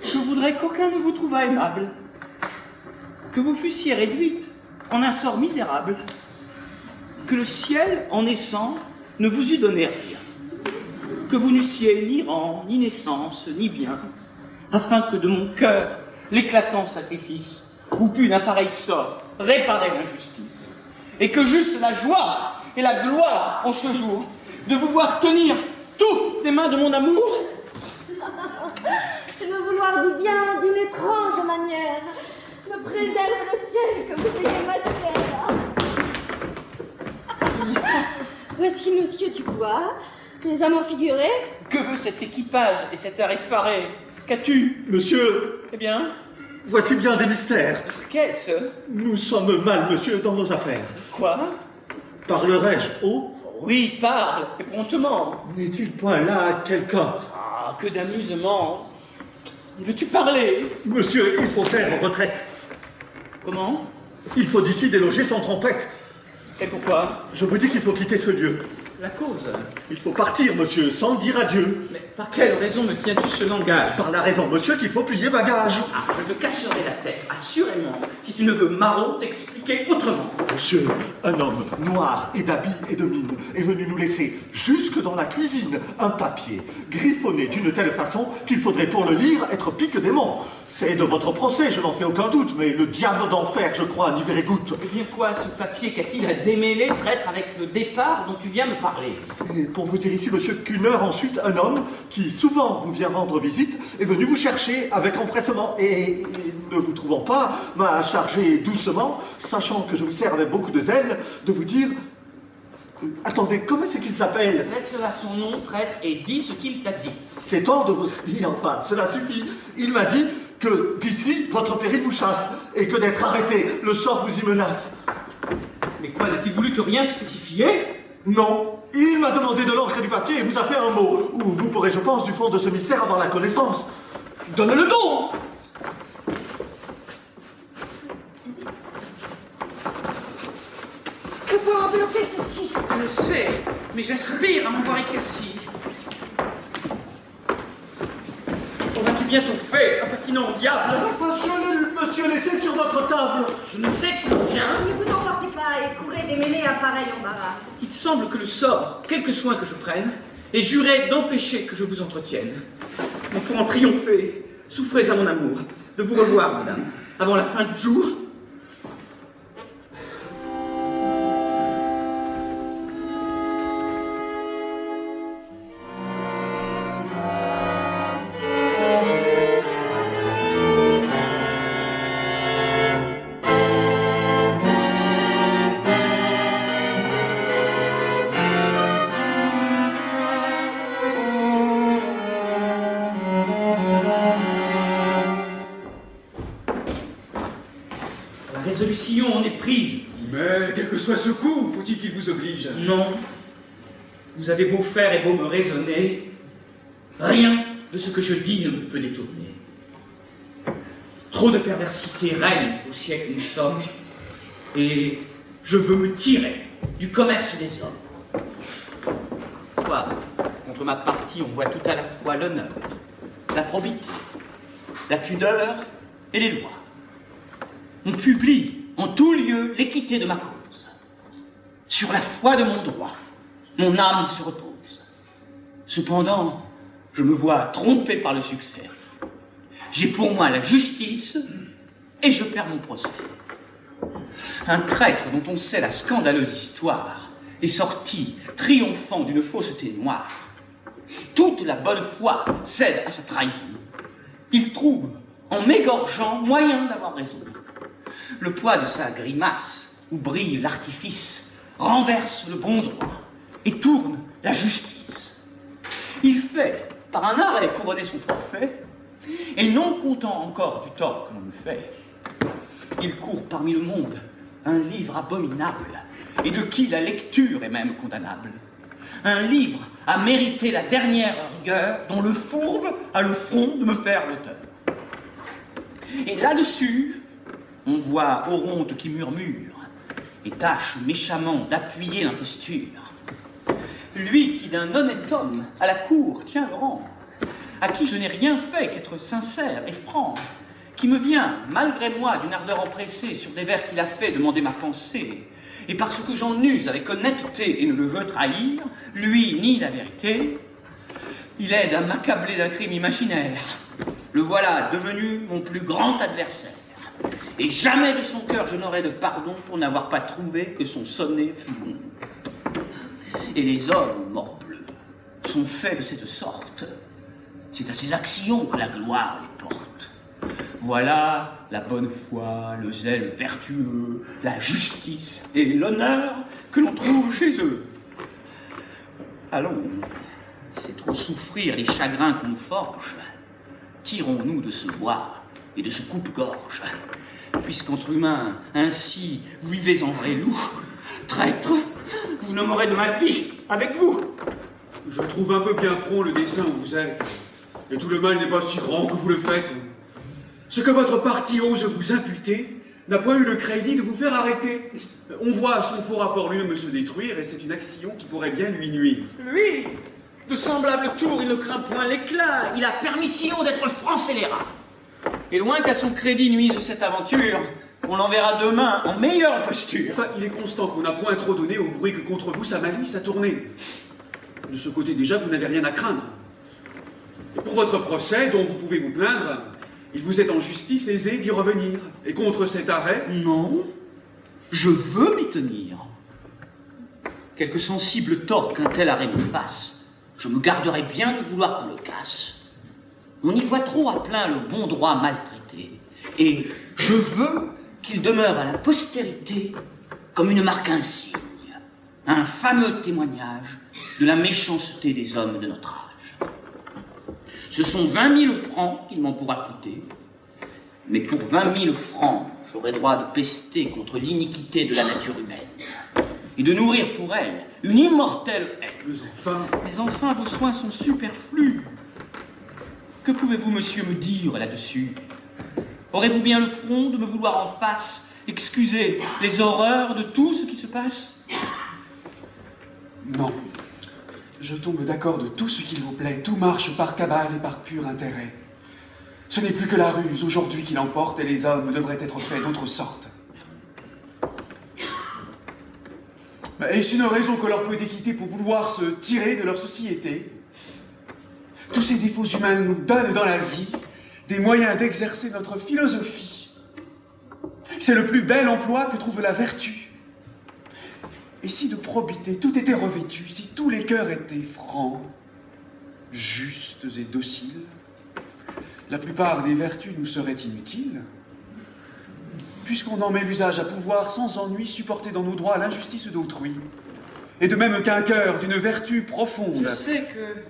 je voudrais qu'aucun ne vous trouvât aimable, que vous fussiez réduite en un sort misérable, que le ciel, en naissant, ne vous eût donné rien, que vous n'eussiez ni rang, ni naissance, ni bien, afin que de mon cœur, l'éclatant sacrifice, vous pût d'un pareil sort réparer l'injustice, et que j'eusse la joie et la gloire en ce jour de vous voir tenir toutes les mains de mon amour. C'est me vouloir du bien d'une étrange manière. Me préserve le ciel que vous ayez matière. Voici Monsieur Dubois, les amants figurés. Que veut cet équipage et cet air effaré? Qu'as-tu? Monsieur, Eh bien, voici bien des mystères. qu'est-ce? Nous sommes mal, monsieur, dans nos affaires. Quoi? Parlerai-je haut? Oui, parle, et promptement. N'est-il point là quelqu'un? Ah, que d'amusement. Veux-tu parler? Monsieur, il faut faire retraite. Comment? Il faut d'ici déloger sans trompette. Et pourquoi? Je vous dis qu'il faut quitter ce lieu. La cause? Il faut partir, monsieur, sans dire adieu. Mais par quelle raison me tiens-tu ce langage? Par la raison, monsieur, qu'il faut plier bagage. Ah, je te casserai la tête, assurément, si tu ne veux, Marot, t'expliquer autrement. Monsieur, un homme noir et d'habit et de mine est venu nous laisser jusque dans la cuisine un papier griffonné d'une telle façon qu'il faudrait pour le lire être pique-démon. C'est de votre procès, je n'en fais aucun doute, mais le diable d'enfer, je crois, n'y verrait goutte. Eh bien quoi, ce papier qu'a-t-il à démêler, traître, avec le départ dont tu viens me parler? Et pour vous dire ici, monsieur, qu'une heure ensuite, un homme qui souvent vous vient rendre visite est venu vous chercher avec empressement et ne vous trouvant pas, m'a chargé doucement, sachant que je vous sers avec beaucoup de zèle, de vous dire... Attendez, comment c'est qu'il s'appelle? Laisse-la son nom, traître, et dis ce qu'il t'a dit. C'est temps de vos habits, enfin, cela suffit. Il m'a dit que d'ici, votre péril vous chasse, et que d'être arrêté, le sort vous y menace. Mais quoi, n'a-t-il voulu te rien spécifier? Non, il m'a demandé de l'encre et du papier et vous a fait un mot, où vous pourrez, je pense, du fond de ce mystère avoir la connaissance. Donne-le donc! Que peut envelopper ceci? Je le sais, mais j'aspire à m'en voir éclairci. Auras-tu bientôt fait, impertinent diable? Je l'ai, monsieur, laissé sur votre table. Je ne sais que l'on vient. Ne vous emportez pas et courez démêler un pareil embarras. Il semble que le sort, quelque soin que je prenne, ait juré d'empêcher que je vous entretienne. Mais pour en triompher, souffrez à mon amour de vous revoir, madame, avant la fin du jour. On est pris. Mais quel que soit ce coup, faut-il qu'il vous oblige? Non. Vous avez beau faire et beau me raisonner, rien de ce que je dis ne me peut détourner. Trop de perversité règne au siècle où nous sommes, et je veux me tirer du commerce des hommes. Toi, contre ma partie, on voit tout à la fois l'honneur, la probité, la pudeur et les lois. On publie en tout lieu l'équité de ma cause. Sur la foi de mon droit, mon âme se repose. Cependant, je me vois trompé par le succès. J'ai pour moi la justice et je perds mon procès. Un traître dont on sait la scandaleuse histoire est sorti triomphant d'une fausseté noire. Toute la bonne foi cède à sa trahison. Il trouve, en m'égorgeant, moyen d'avoir raison. Le poids de sa grimace, où brille l'artifice, renverse le bon droit et tourne la justice. Il fait, par un arrêt, couronner son forfait, et non comptant encore du tort que l'on me fait, il court parmi le monde un livre abominable, et de qui la lecture est même condamnable. Un livre à mériter la dernière rigueur, dont le fourbe a le front de me faire l'auteur. Et là-dessus, on voit Oronte qui murmure et tâche méchamment d'appuyer l'imposture. Lui qui d'un honnête homme à la cour tient le rang, à qui je n'ai rien fait qu'être sincère et franc, qui me vient, malgré moi, d'une ardeur empressée sur des vers qu'il a fait demander ma pensée, et parce que j'en use avec honnêteté et ne le veux trahir, lui nie la vérité, il aide à m'accabler d'un crime imaginaire. Le voilà devenu mon plus grand adversaire. Et jamais de son cœur je n'aurai de pardon pour n'avoir pas trouvé que son sonnet fut bon. Et les hommes, morbleu, sont faits de cette sorte. C'est à ces actions que la gloire les porte. Voilà la bonne foi, le zèle vertueux, la justice et l'honneur que l'on trouve chez eux. Allons, c'est trop souffrir les chagrins qu'on nous forge. Tirons-nous de ce bois et de ce coupe-gorge. Puisqu'entre humains, ainsi, vous vivez en vrai loup, traître, vous nommerez de ma vie avec vous. Je trouve un peu bien prompt le dessein où vous êtes, et tout le mal n'est pas si grand que vous le faites. Ce que votre parti ose vous imputer n'a point eu le crédit de vous faire arrêter. On voit son faux rapport lui-même se détruire, et c'est une action qui pourrait bien lui nuire. Lui, de semblable tour, il ne craint point l'éclat, il a permission d'être franc scélérat. Et loin qu'à son crédit nuise cette aventure, on l'enverra demain en meilleure posture. Enfin, il est constant qu'on n'a point trop donné au bruit que contre vous sa malice a tourné. De ce côté déjà, vous n'avez rien à craindre. Et pour votre procès, dont vous pouvez vous plaindre, il vous est en justice aisé d'y revenir. Et contre cet arrêt... Non, je veux m'y tenir. Quelque sensible tort qu'un tel arrêt me fasse, je me garderai bien de vouloir qu'on le casse. On y voit trop à plein le bon droit maltraité. Et je veux qu'il demeure à la postérité comme une marque insigne, un fameux témoignage de la méchanceté des hommes de notre âge. Ce sont 20 000 francs qu'il m'en pourra coûter, mais pour 20 000 francs, j'aurai droit de pester contre l'iniquité de la nature humaine et de nourrir pour elle une immortelle haine. Mais enfin, vos soins sont superflus. Que pouvez-vous, monsieur, me dire là-dessus? Aurez-vous bien le front de me vouloir en face excuser les horreurs de tout ce qui se passe? Non. Je tombe d'accord de tout ce qu'il vous plaît. Tout marche par cabale et par pur intérêt. Ce n'est plus que la ruse aujourd'hui qui l'emporte et les hommes devraient être faits d'autre sorte. Est-ce une raison que leur peu d'équité pour vouloir se tirer de leur société? Tous ces défauts humains nous donnent dans la vie des moyens d'exercer notre philosophie. C'est le plus bel emploi que trouve la vertu. Et si de probité tout était revêtu, si tous les cœurs étaient francs, justes et dociles, la plupart des vertus nous seraient inutiles, puisqu'on en met l'usage à pouvoir sans ennui supporter dans nos droits l'injustice d'autrui, et de même qu'un cœur d'une vertu profonde. Je sais que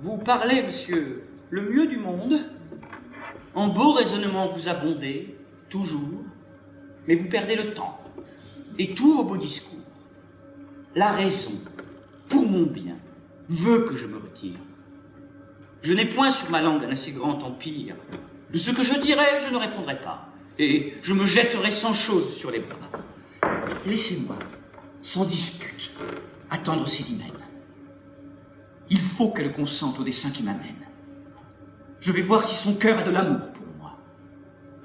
vous parlez, monsieur, le mieux du monde. En beaux raisonnements vous abondez, toujours, mais vous perdez le temps, et tous vos beaux discours. La raison, pour mon bien, veut que je me retire. Je n'ai point sur ma langue un assez grand empire. De ce que je dirai, je ne répondrai pas, et je me jetterai sans chose sur les bras. Laissez-moi, sans dispute, attendre Célimène. Il faut qu'elle consente au dessein qui m'amène. Je vais voir si son cœur a de l'amour pour moi.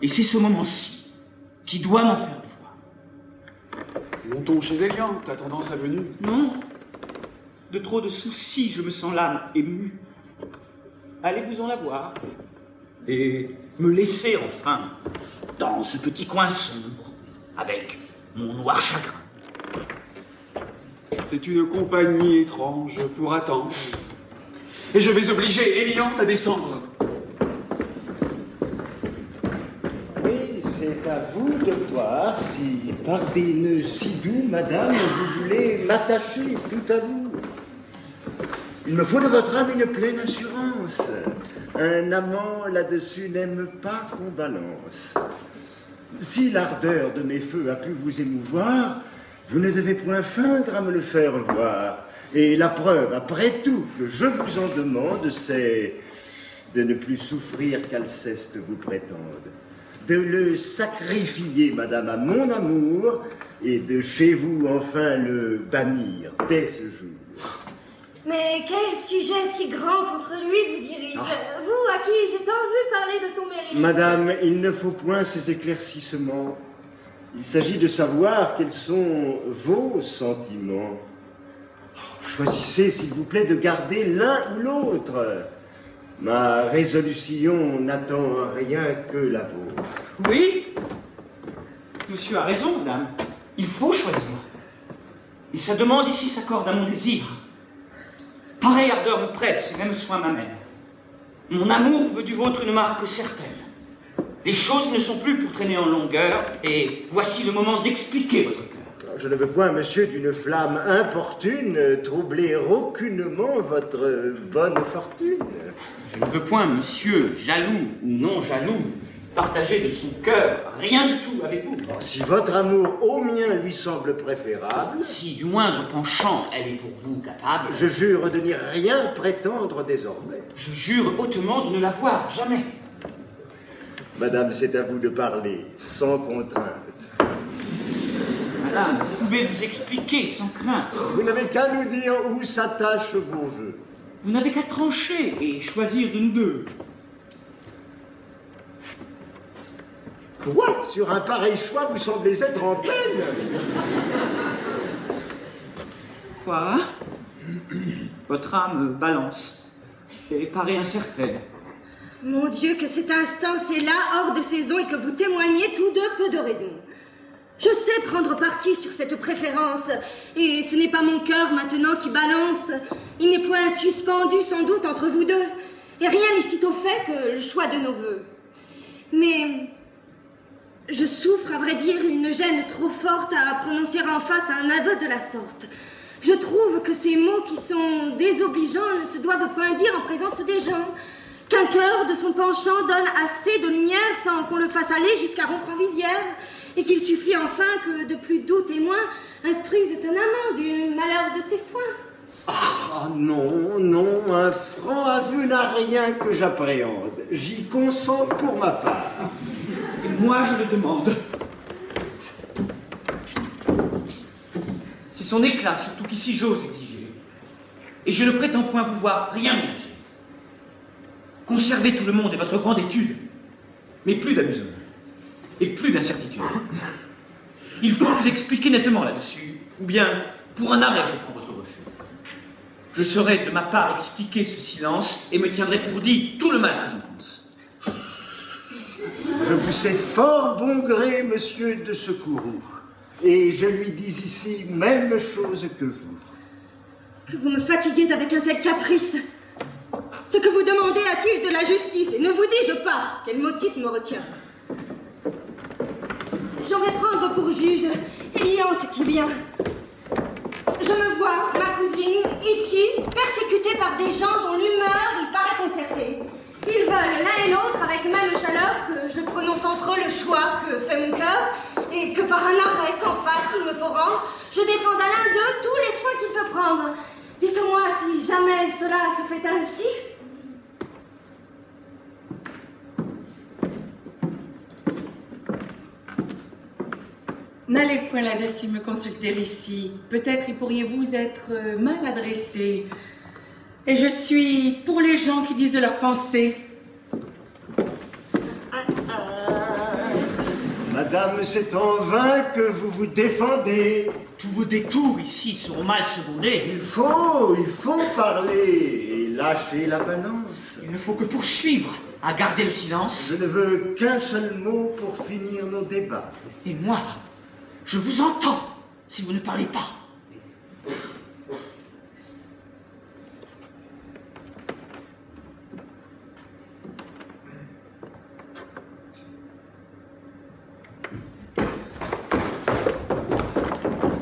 Et c'est ce moment-ci qui doit m'en faire voir. Montons chez Eliante, attendant sa venue. Non. De trop de soucis, je me sens l'âme émue. Allez-vous-en la voir. Et me laisser enfin dans ce petit coin sombre avec mon noir chagrin. C'est une compagnie étrange pour attendre. Et je vais obliger Eliante à descendre. Oui, c'est à vous de voir si, par des nœuds si doux, madame, vous voulez m'attacher tout à vous. Il me faut de votre âme une pleine assurance. Un amant là-dessus n'aime pas qu'on balance. Si l'ardeur de mes feux a pu vous émouvoir, vous ne devez point feindre à me le faire voir. Et la preuve, après tout, que je vous en demande, c'est de ne plus souffrir qu'Alceste vous prétende. De le sacrifier, madame, à mon amour, et de chez vous, enfin, le bannir dès ce jour. Mais quel sujet si grand contre lui vous irrite. Vous, à qui j'ai tant vu parler de son mérite. Madame, il ne faut point ces éclaircissements. Il s'agit de savoir quels sont vos sentiments. Choisissez, s'il vous plaît, de garder l'un ou l'autre. Ma résolution n'attend rien que la vôtre. Oui, monsieur a raison, madame. Il faut choisir. Et sa demande ici s'accorde à mon désir. Pareille ardeur me presse, même soin m'amène. Mon amour veut du vôtre une marque certaine. Les choses ne sont plus pour traîner en longueur, et voici le moment d'expliquer votre cœur. Je ne veux point, monsieur, d'une flamme importune, troubler aucunement votre bonne fortune. Je ne veux point, monsieur, jaloux ou non jaloux, partager de son cœur rien du tout avec vous. Oh, si votre amour au mien lui semble préférable... Si du moindre penchant elle est pour vous capable... Je jure de n'y rien prétendre désormais. Je jure hautement de ne la voir jamais. Madame, c'est à vous de parler, sans contrainte. Madame, vous pouvez vous expliquer sans crainte. Vous n'avez qu'à nous dire où s'attachent vos vœux. Vous n'avez qu'à trancher et choisir de nous deux. Quoi? Sur un pareil choix, vous semblez être en peine. Quoi? Votre âme balance et paraît incertaine. Mon Dieu, que cette instance est là, hors de saison, et que vous témoignez tous deux peu de raison. Je sais prendre parti sur cette préférence, et ce n'est pas mon cœur maintenant qui balance. Il n'est point suspendu sans doute entre vous deux, et rien n'est sitôt fait que le choix de nos vœux. Mais je souffre, à vrai dire, une gêne trop forte à prononcer en face un aveu de la sorte. Je trouve que ces mots qui sont désobligeants ne se doivent point dire en présence des gens, qu'un cœur de son penchant donne assez de lumière sans qu'on le fasse aller jusqu'à rompre en visière, et qu'il suffit enfin que de plus doux témoins instruisent un amant du malheur de ses soins. Ah non, non, un franc aveu n'a rien que j'appréhende. J'y consens pour ma part. Et moi, je le demande. C'est son éclat, surtout qu'ici j'ose exiger. Et je ne prétends point vous voir rien ménager. Conservez tout le monde et votre grande étude, mais plus d'amusement et plus d'incertitude. Il faut vous expliquer nettement là-dessus, ou bien, pour un arrêt, je prends votre refus. Je saurai de ma part expliquer ce silence et me tiendrai pour dit tout le mal que j'en pense. Je vous sais fort bon gré, monsieur de Secours, et je lui dis ici même chose que vous. Que vous me fatiguez avec un tel caprice. Ce que vous demandez a-t-il de la justice, et ne vous dis-je pas quel motif me retient. J'aurais prendre pour juge Eliante qui vient. Je me vois, ma cousine, ici, persécutée par des gens dont l'humeur il paraît concertée. Ils veulent l'un et l'autre avec même chaleur que je prononce entre eux le choix que fait mon cœur et que par un arrêt qu'en face il me faut rendre, je défende à l'un d'eux tous les soins qu'il peut prendre. Dites-moi si jamais cela se fait ainsi. N'allez point là-dessus me consulter ici. Peut-être y pourriez-vous être mal adressé. Et je suis pour les gens qui disent leurs pensées. Madame, c'est en vain que vous vous défendez. Tous vos détours ici seront mal secondés. Il faut parler et lâcher la balance. Il ne faut que poursuivre à garder le silence. Je ne veux qu'un seul mot pour finir nos débats. Et moi, je vous entends si vous ne parlez pas.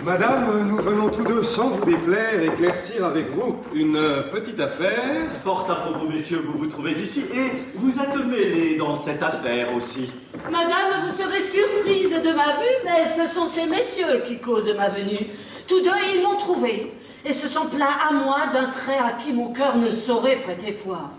Madame, nous venons tous deux, sans vous déplaire, éclaircir avec vous une petite affaire. Fort à propos, messieurs, vous vous trouvez ici et vous êtes mêlés dans cette affaire aussi. Madame, vous serez surprise de ma vue, mais ce sont ces messieurs qui causent ma venue. Tous deux, ils m'ont trouvé, et se sont plaints à moi d'un trait à qui mon cœur ne saurait prêter foi.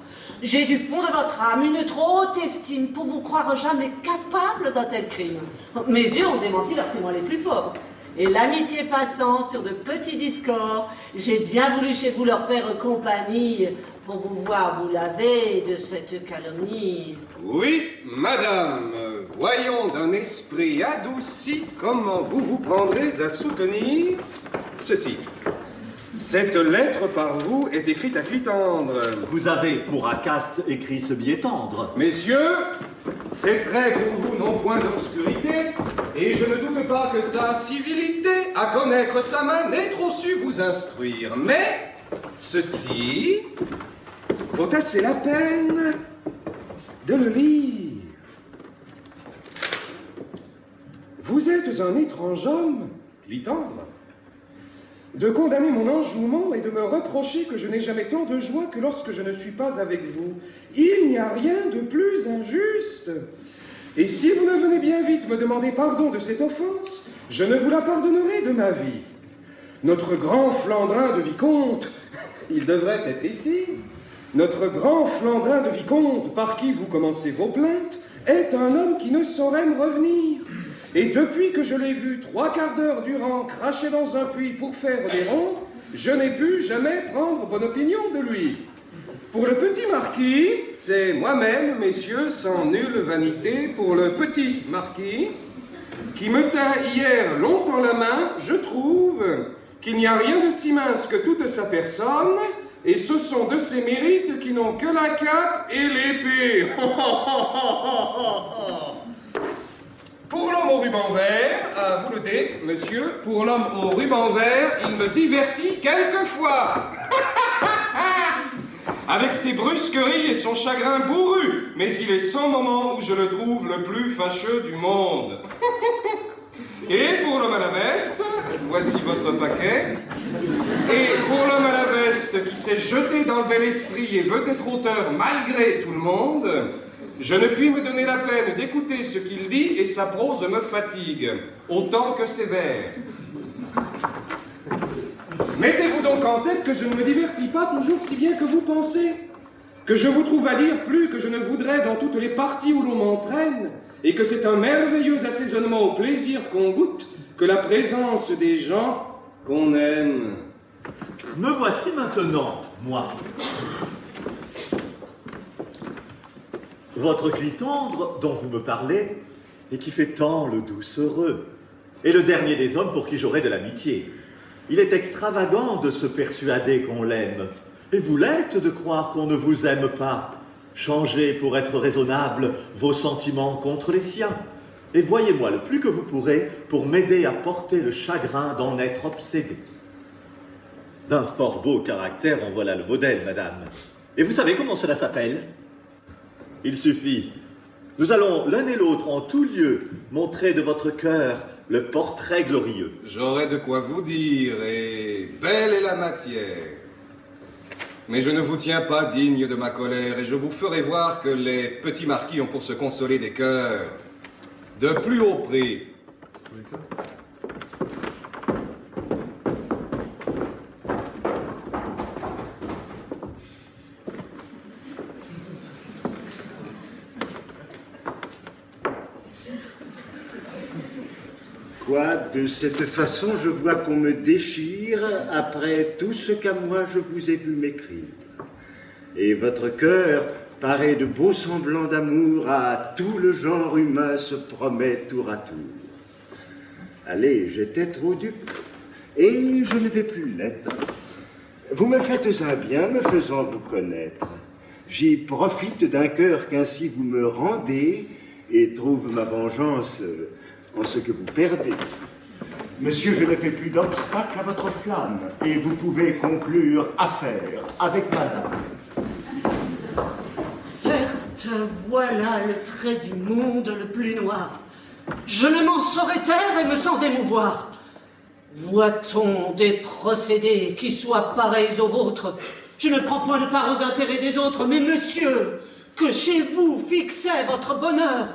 J'ai du fond de votre âme une trop haute estime pour vous croire jamais capable d'un tel crime. Mes yeux ont démenti leurs témoins les plus forts. Et l'amitié passant sur de petits discords, j'ai bien voulu chez vous leur faire compagnie pour vous voir vous laver de cette calomnie. Oui, madame, voyons d'un esprit adouci comment vous vous prendrez à soutenir ceci. Cette lettre par vous est écrite à Clitandre. Vous avez pour Acaste écrit ce billet tendre. Messieurs, c'est très pour vous non point d'obscurité, et je ne doute pas que sa civilité à connaître sa main n'ait trop su vous instruire. Mais ceci vaut assez la peine de le lire. Vous êtes un étrange homme, Clitandre, de condamner mon enjouement et de me reprocher que je n'ai jamais tant de joie que lorsque je ne suis pas avec vous. Il n'y a rien de plus injuste. Et si vous ne venez bien vite me demander pardon de cette offense, je ne vous la pardonnerai de ma vie. Notre grand Flandrin de vicomte, il devrait être ici, notre grand Flandrin de vicomte par qui vous commencez vos plaintes, est un homme qui ne saurait me revenir. Et depuis que je l'ai vu 3/4 d'heure durant cracher dans un puits pour faire des ronds, je n'ai pu jamais prendre bonne opinion de lui. Pour le petit marquis, c'est moi-même, messieurs, sans nulle vanité, pour le petit marquis, qui me tint hier longtemps la main, je trouve qu'il n'y a rien de si mince que toute sa personne, et ce sont de ses mérites qui n'ont que la cape et l'épée. Pour l'homme au ruban vert, à vous le dé, monsieur, pour l'homme au ruban vert, il me divertit quelquefois. Avec ses brusqueries et son chagrin bourru, mais il est sans moment où je le trouve le plus fâcheux du monde. Et pour l'homme à la veste, voici votre paquet. Et pour l'homme à la veste qui s'est jeté dans le bel esprit et veut être auteur malgré tout le monde, je ne puis me donner la peine d'écouter ce qu'il dit et sa prose me fatigue, autant que ses vers. Mettez-vous donc en tête que je ne me divertis pas toujours si bien que vous pensez, que je vous trouve à dire plus que je ne voudrais dans toutes les parties où l'on m'entraîne, et que c'est un merveilleux assaisonnement au plaisir qu'on goûte que la présence des gens qu'on aime. Me voici maintenant, moi. Votre clitandre dont vous me parlez et qui fait tant le douce heureux est le dernier des hommes pour qui j'aurai de l'amitié. Il est extravagant de se persuader qu'on l'aime, et vous l'êtes de croire qu'on ne vous aime pas. Changez pour être raisonnable vos sentiments contre les siens, et voyez-moi le plus que vous pourrez pour m'aider à porter le chagrin d'en être obsédé. D'un fort beau caractère, en voilà le modèle, madame. Et vous savez comment cela s'appelle? Il suffit. Nous allons l'un et l'autre en tout lieu montrer de votre cœur le portrait glorieux. J'aurai de quoi vous dire, et belle est la matière. Mais je ne vous tiens pas digne de ma colère, et je vous ferai voir que les petits marquis ont pour se consoler des cœurs de plus haut prix. Quoi, de cette façon, je vois qu'on me déchire après tout ce qu'à moi je vous ai vu m'écrire. Et votre cœur, paré de beaux semblants d'amour, à tout le genre humain se promet tour à tour. Allez, j'étais trop dupe, et je ne vais plus l'être. Vous me faites un bien me faisant vous connaître. J'y profite d'un cœur qu'ainsi vous me rendez, et trouve ma vengeance en ce que vous perdez. Monsieur, je ne fais plus d'obstacle à votre flamme, et vous pouvez conclure affaire avec madame. Certes, voilà le trait du monde le plus noir. Je ne m'en saurais taire et me sens émouvoir. Voit-on des procédés qui soient pareils aux vôtres? Je ne prends point de part aux intérêts des autres, mais monsieur, que chez vous fixait votre bonheur,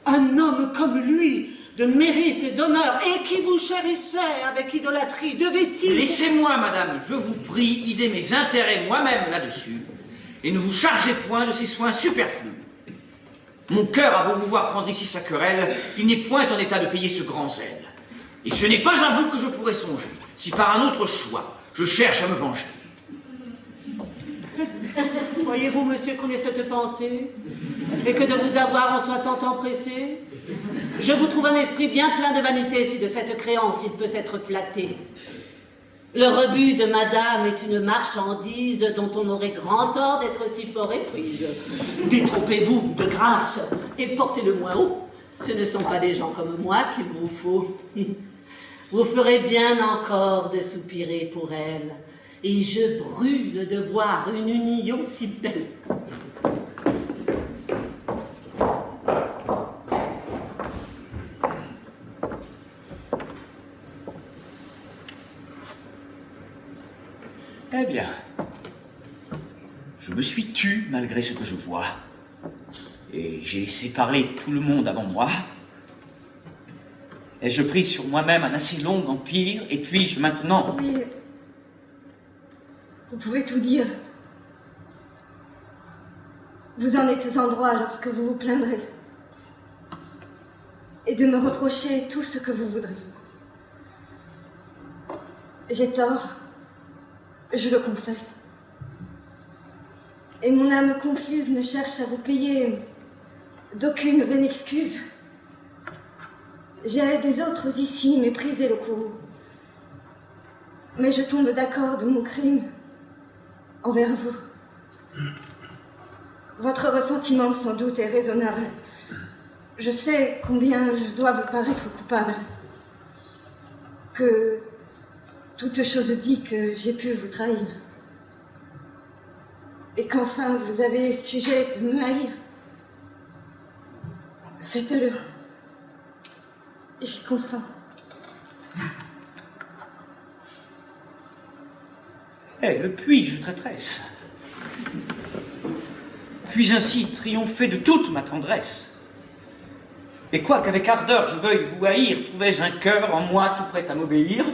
un homme comme lui, de mérite et d'honneur, et qui vous chérissait avec idolâtrie, devait-il... Laissez-moi, madame, je vous prie, vider mes intérêts moi-même là-dessus, et ne vous chargez point de ces soins superflus. Mon cœur a beau vous voir prendre ici sa querelle, il n'est point en état de payer ce grand zèle. Et ce n'est pas à vous que je pourrais songer, si par un autre choix, je cherche à me venger. Voyez-vous, monsieur, qu'on ait cette pensée, et que de vous avoir en soit tant empressé? Je vous trouve un esprit bien plein de vanité si de cette créance il peut s'être flatté. Le rebut de madame est une marchandise dont on aurait grand tort d'être si fort éprise. Détrompez-vous de grâce et portez-le moins haut. Ce ne sont pas des gens comme moi qu'il vous faut. Vous ferez bien encore de soupirer pour elle. Et je brûle de voir une union si belle. Eh bien, je me suis tu malgré ce que je vois, et j'ai laissé parler tout le monde avant moi. Ai-je pris sur moi-même un assez long empire, et puis-je maintenant... Oui, vous pouvez tout dire. Vous en êtes en droit lorsque vous vous plaindrez, et de me reprocher tout ce que vous voudrez. J'ai tort. Je le confesse. Et mon âme confuse ne cherche à vous payer d'aucune vaine excuse. J'ai des autres ici méprisé le courroux. Mais je tombe d'accord de mon crime envers vous. Votre ressentiment sans doute est raisonnable. Je sais combien je dois vous paraître coupable. Que toute chose dit que j'ai pu vous trahir. Et qu'enfin vous avez sujet de me haïr. Faites-le. J'y consens. Eh, le puis-je, traîtresse? Puis ainsi triompher de toute ma tendresse. Et quoi qu'avec ardeur je veuille vous haïr, trouvais-je un cœur en moi tout prêt à m'obéir?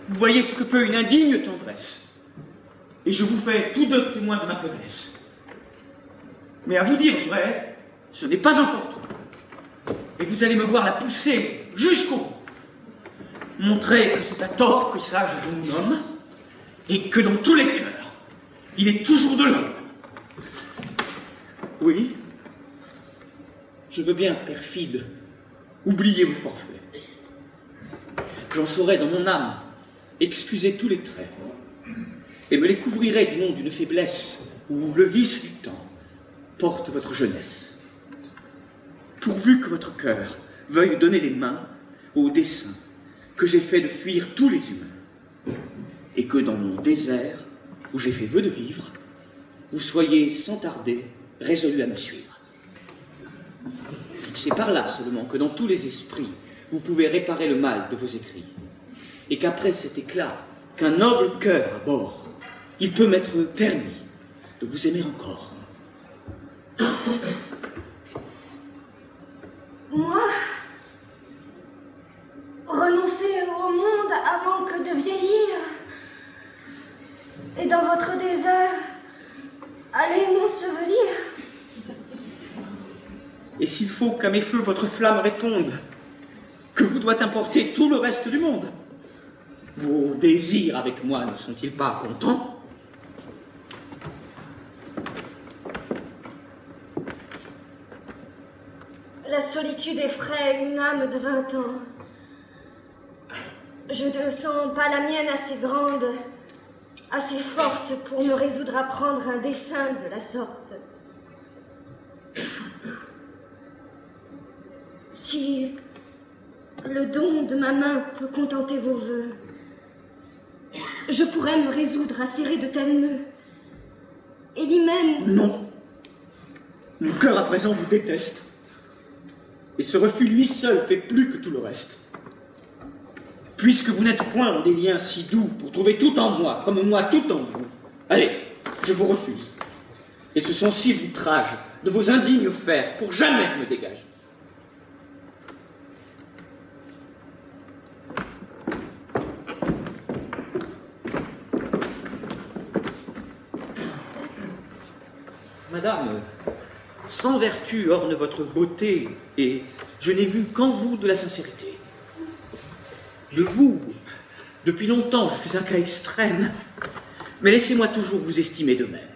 Vous voyez ce que peut une indigne tendresse, et je vous fais tous deux témoins de ma faiblesse. Mais à vous dire vrai, ce n'est pas encore tout. Et vous allez me voir la pousser jusqu'au bout. montrer que c'est à tort que sage de mon homme, et que dans tous les cœurs, il est toujours de l'homme. Oui, je veux bien, perfide, oublier vos forfaits. J'en saurai dans mon âme excuser tous les traits, et me les couvrirai du nom d'une faiblesse où le vice du temps porte votre jeunesse. Pourvu que votre cœur veuille donner les mains au dessein que j'ai fait de fuir tous les humains, et que dans mon désert, où j'ai fait vœu de vivre, vous soyez sans tarder résolus à me suivre. C'est par là seulement que dans tous les esprits, vous pouvez réparer le mal de vos écrits, et qu'après cet éclat qu'un noble cœur aborde, il peut m'être permis de vous aimer encore. Moi, renoncer au monde avant que de vieillir, et dans votre désert, aller m'ensevelir. Et s'il faut qu'à mes feux votre flamme réponde, que vous doit importer tout le reste du monde, vos désirs avec moi ne sont-ils pas contents? La solitude effraie une âme de 20 ans. Je ne sens pas la mienne assez grande, assez forte pour me résoudre à prendre un dessein de la sorte. Si le don de ma main peut contenter vos vœux, je pourrais me résoudre à serrer de tels nœuds. Élimène... Non. Mon cœur à présent vous déteste. Et ce refus lui seul fait plus que tout le reste. Puisque vous n'êtes point en des liens si doux pour trouver tout en moi, comme moi tout en vous, allez, je vous refuse. Et ce sensible outrage de vos indignes fers pour jamais me dégage. Madame, sans vertu orne votre beauté, et je n'ai vu qu'en vous de la sincérité. De vous, depuis longtemps, je fais un cas extrême, mais laissez-moi toujours vous estimer de même.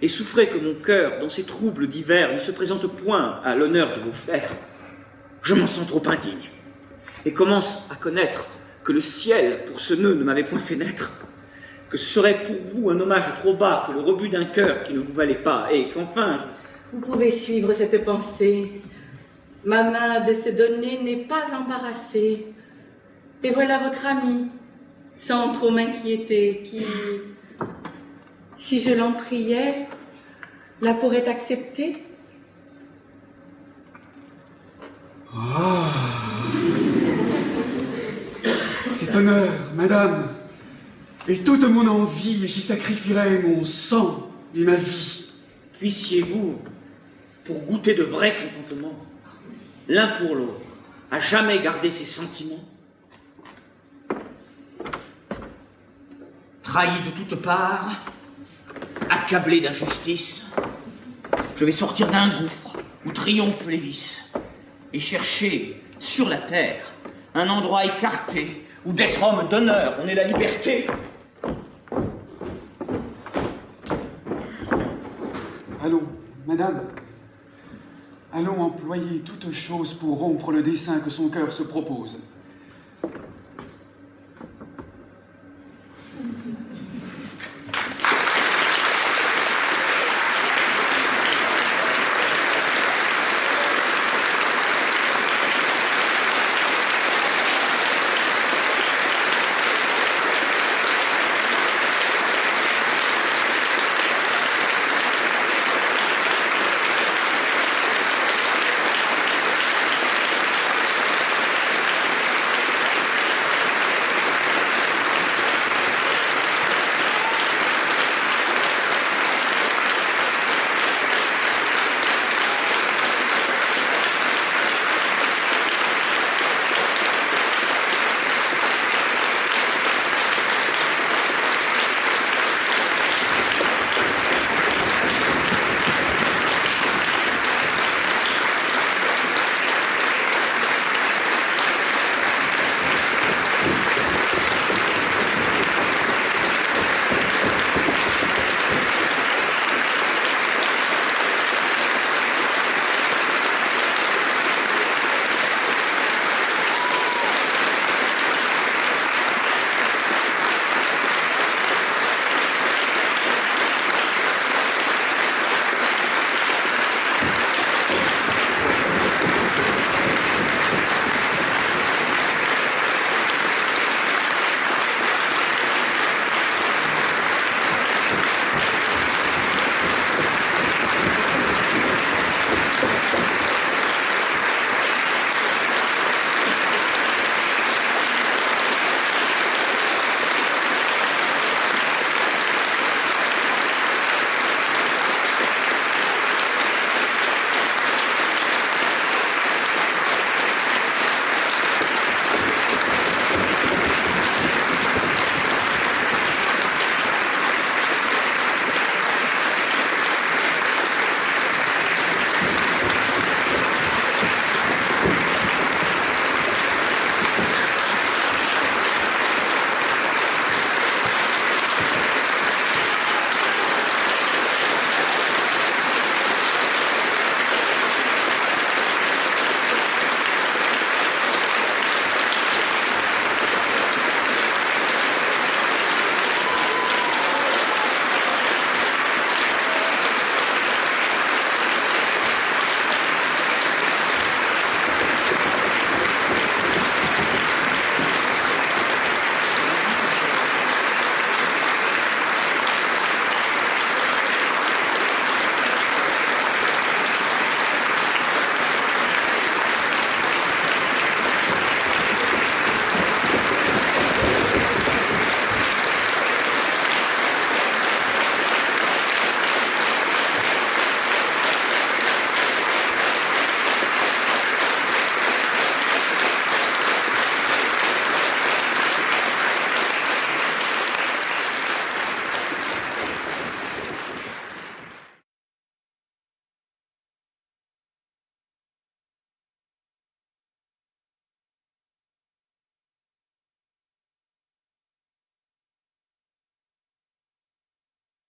Et souffrez que mon cœur, dans ces troubles divers, ne se présente point à l'honneur de vos fers. Je m'en sens trop indigne, et commence à connaître que le ciel, pour ce nœud, ne m'avait point fait naître, que ce serait pour vous un hommage trop bas que le rebut d'un cœur qui ne vous valait pas, et qu'enfin... Vous pouvez suivre cette pensée. Ma main de se donner n'est pas embarrassée. Et voilà votre ami, sans trop m'inquiéter, qui, si je l'en priais, la pourrait accepter. Ah. Cet honneur, madame, et toute mon envie, j'y sacrifierais mon sang et ma vie. Puissiez-vous, pour goûter de vrai contentement, l'un pour l'autre, à jamais garder ses sentiments. Trahi de toutes parts, accablé d'injustice, je vais sortir d'un gouffre où triomphent les vices et chercher sur la terre un endroit écarté où d'être homme d'honneur on ait la liberté. Allons, madame, allons employer toute chose pour rompre le dessein que son cœur se propose.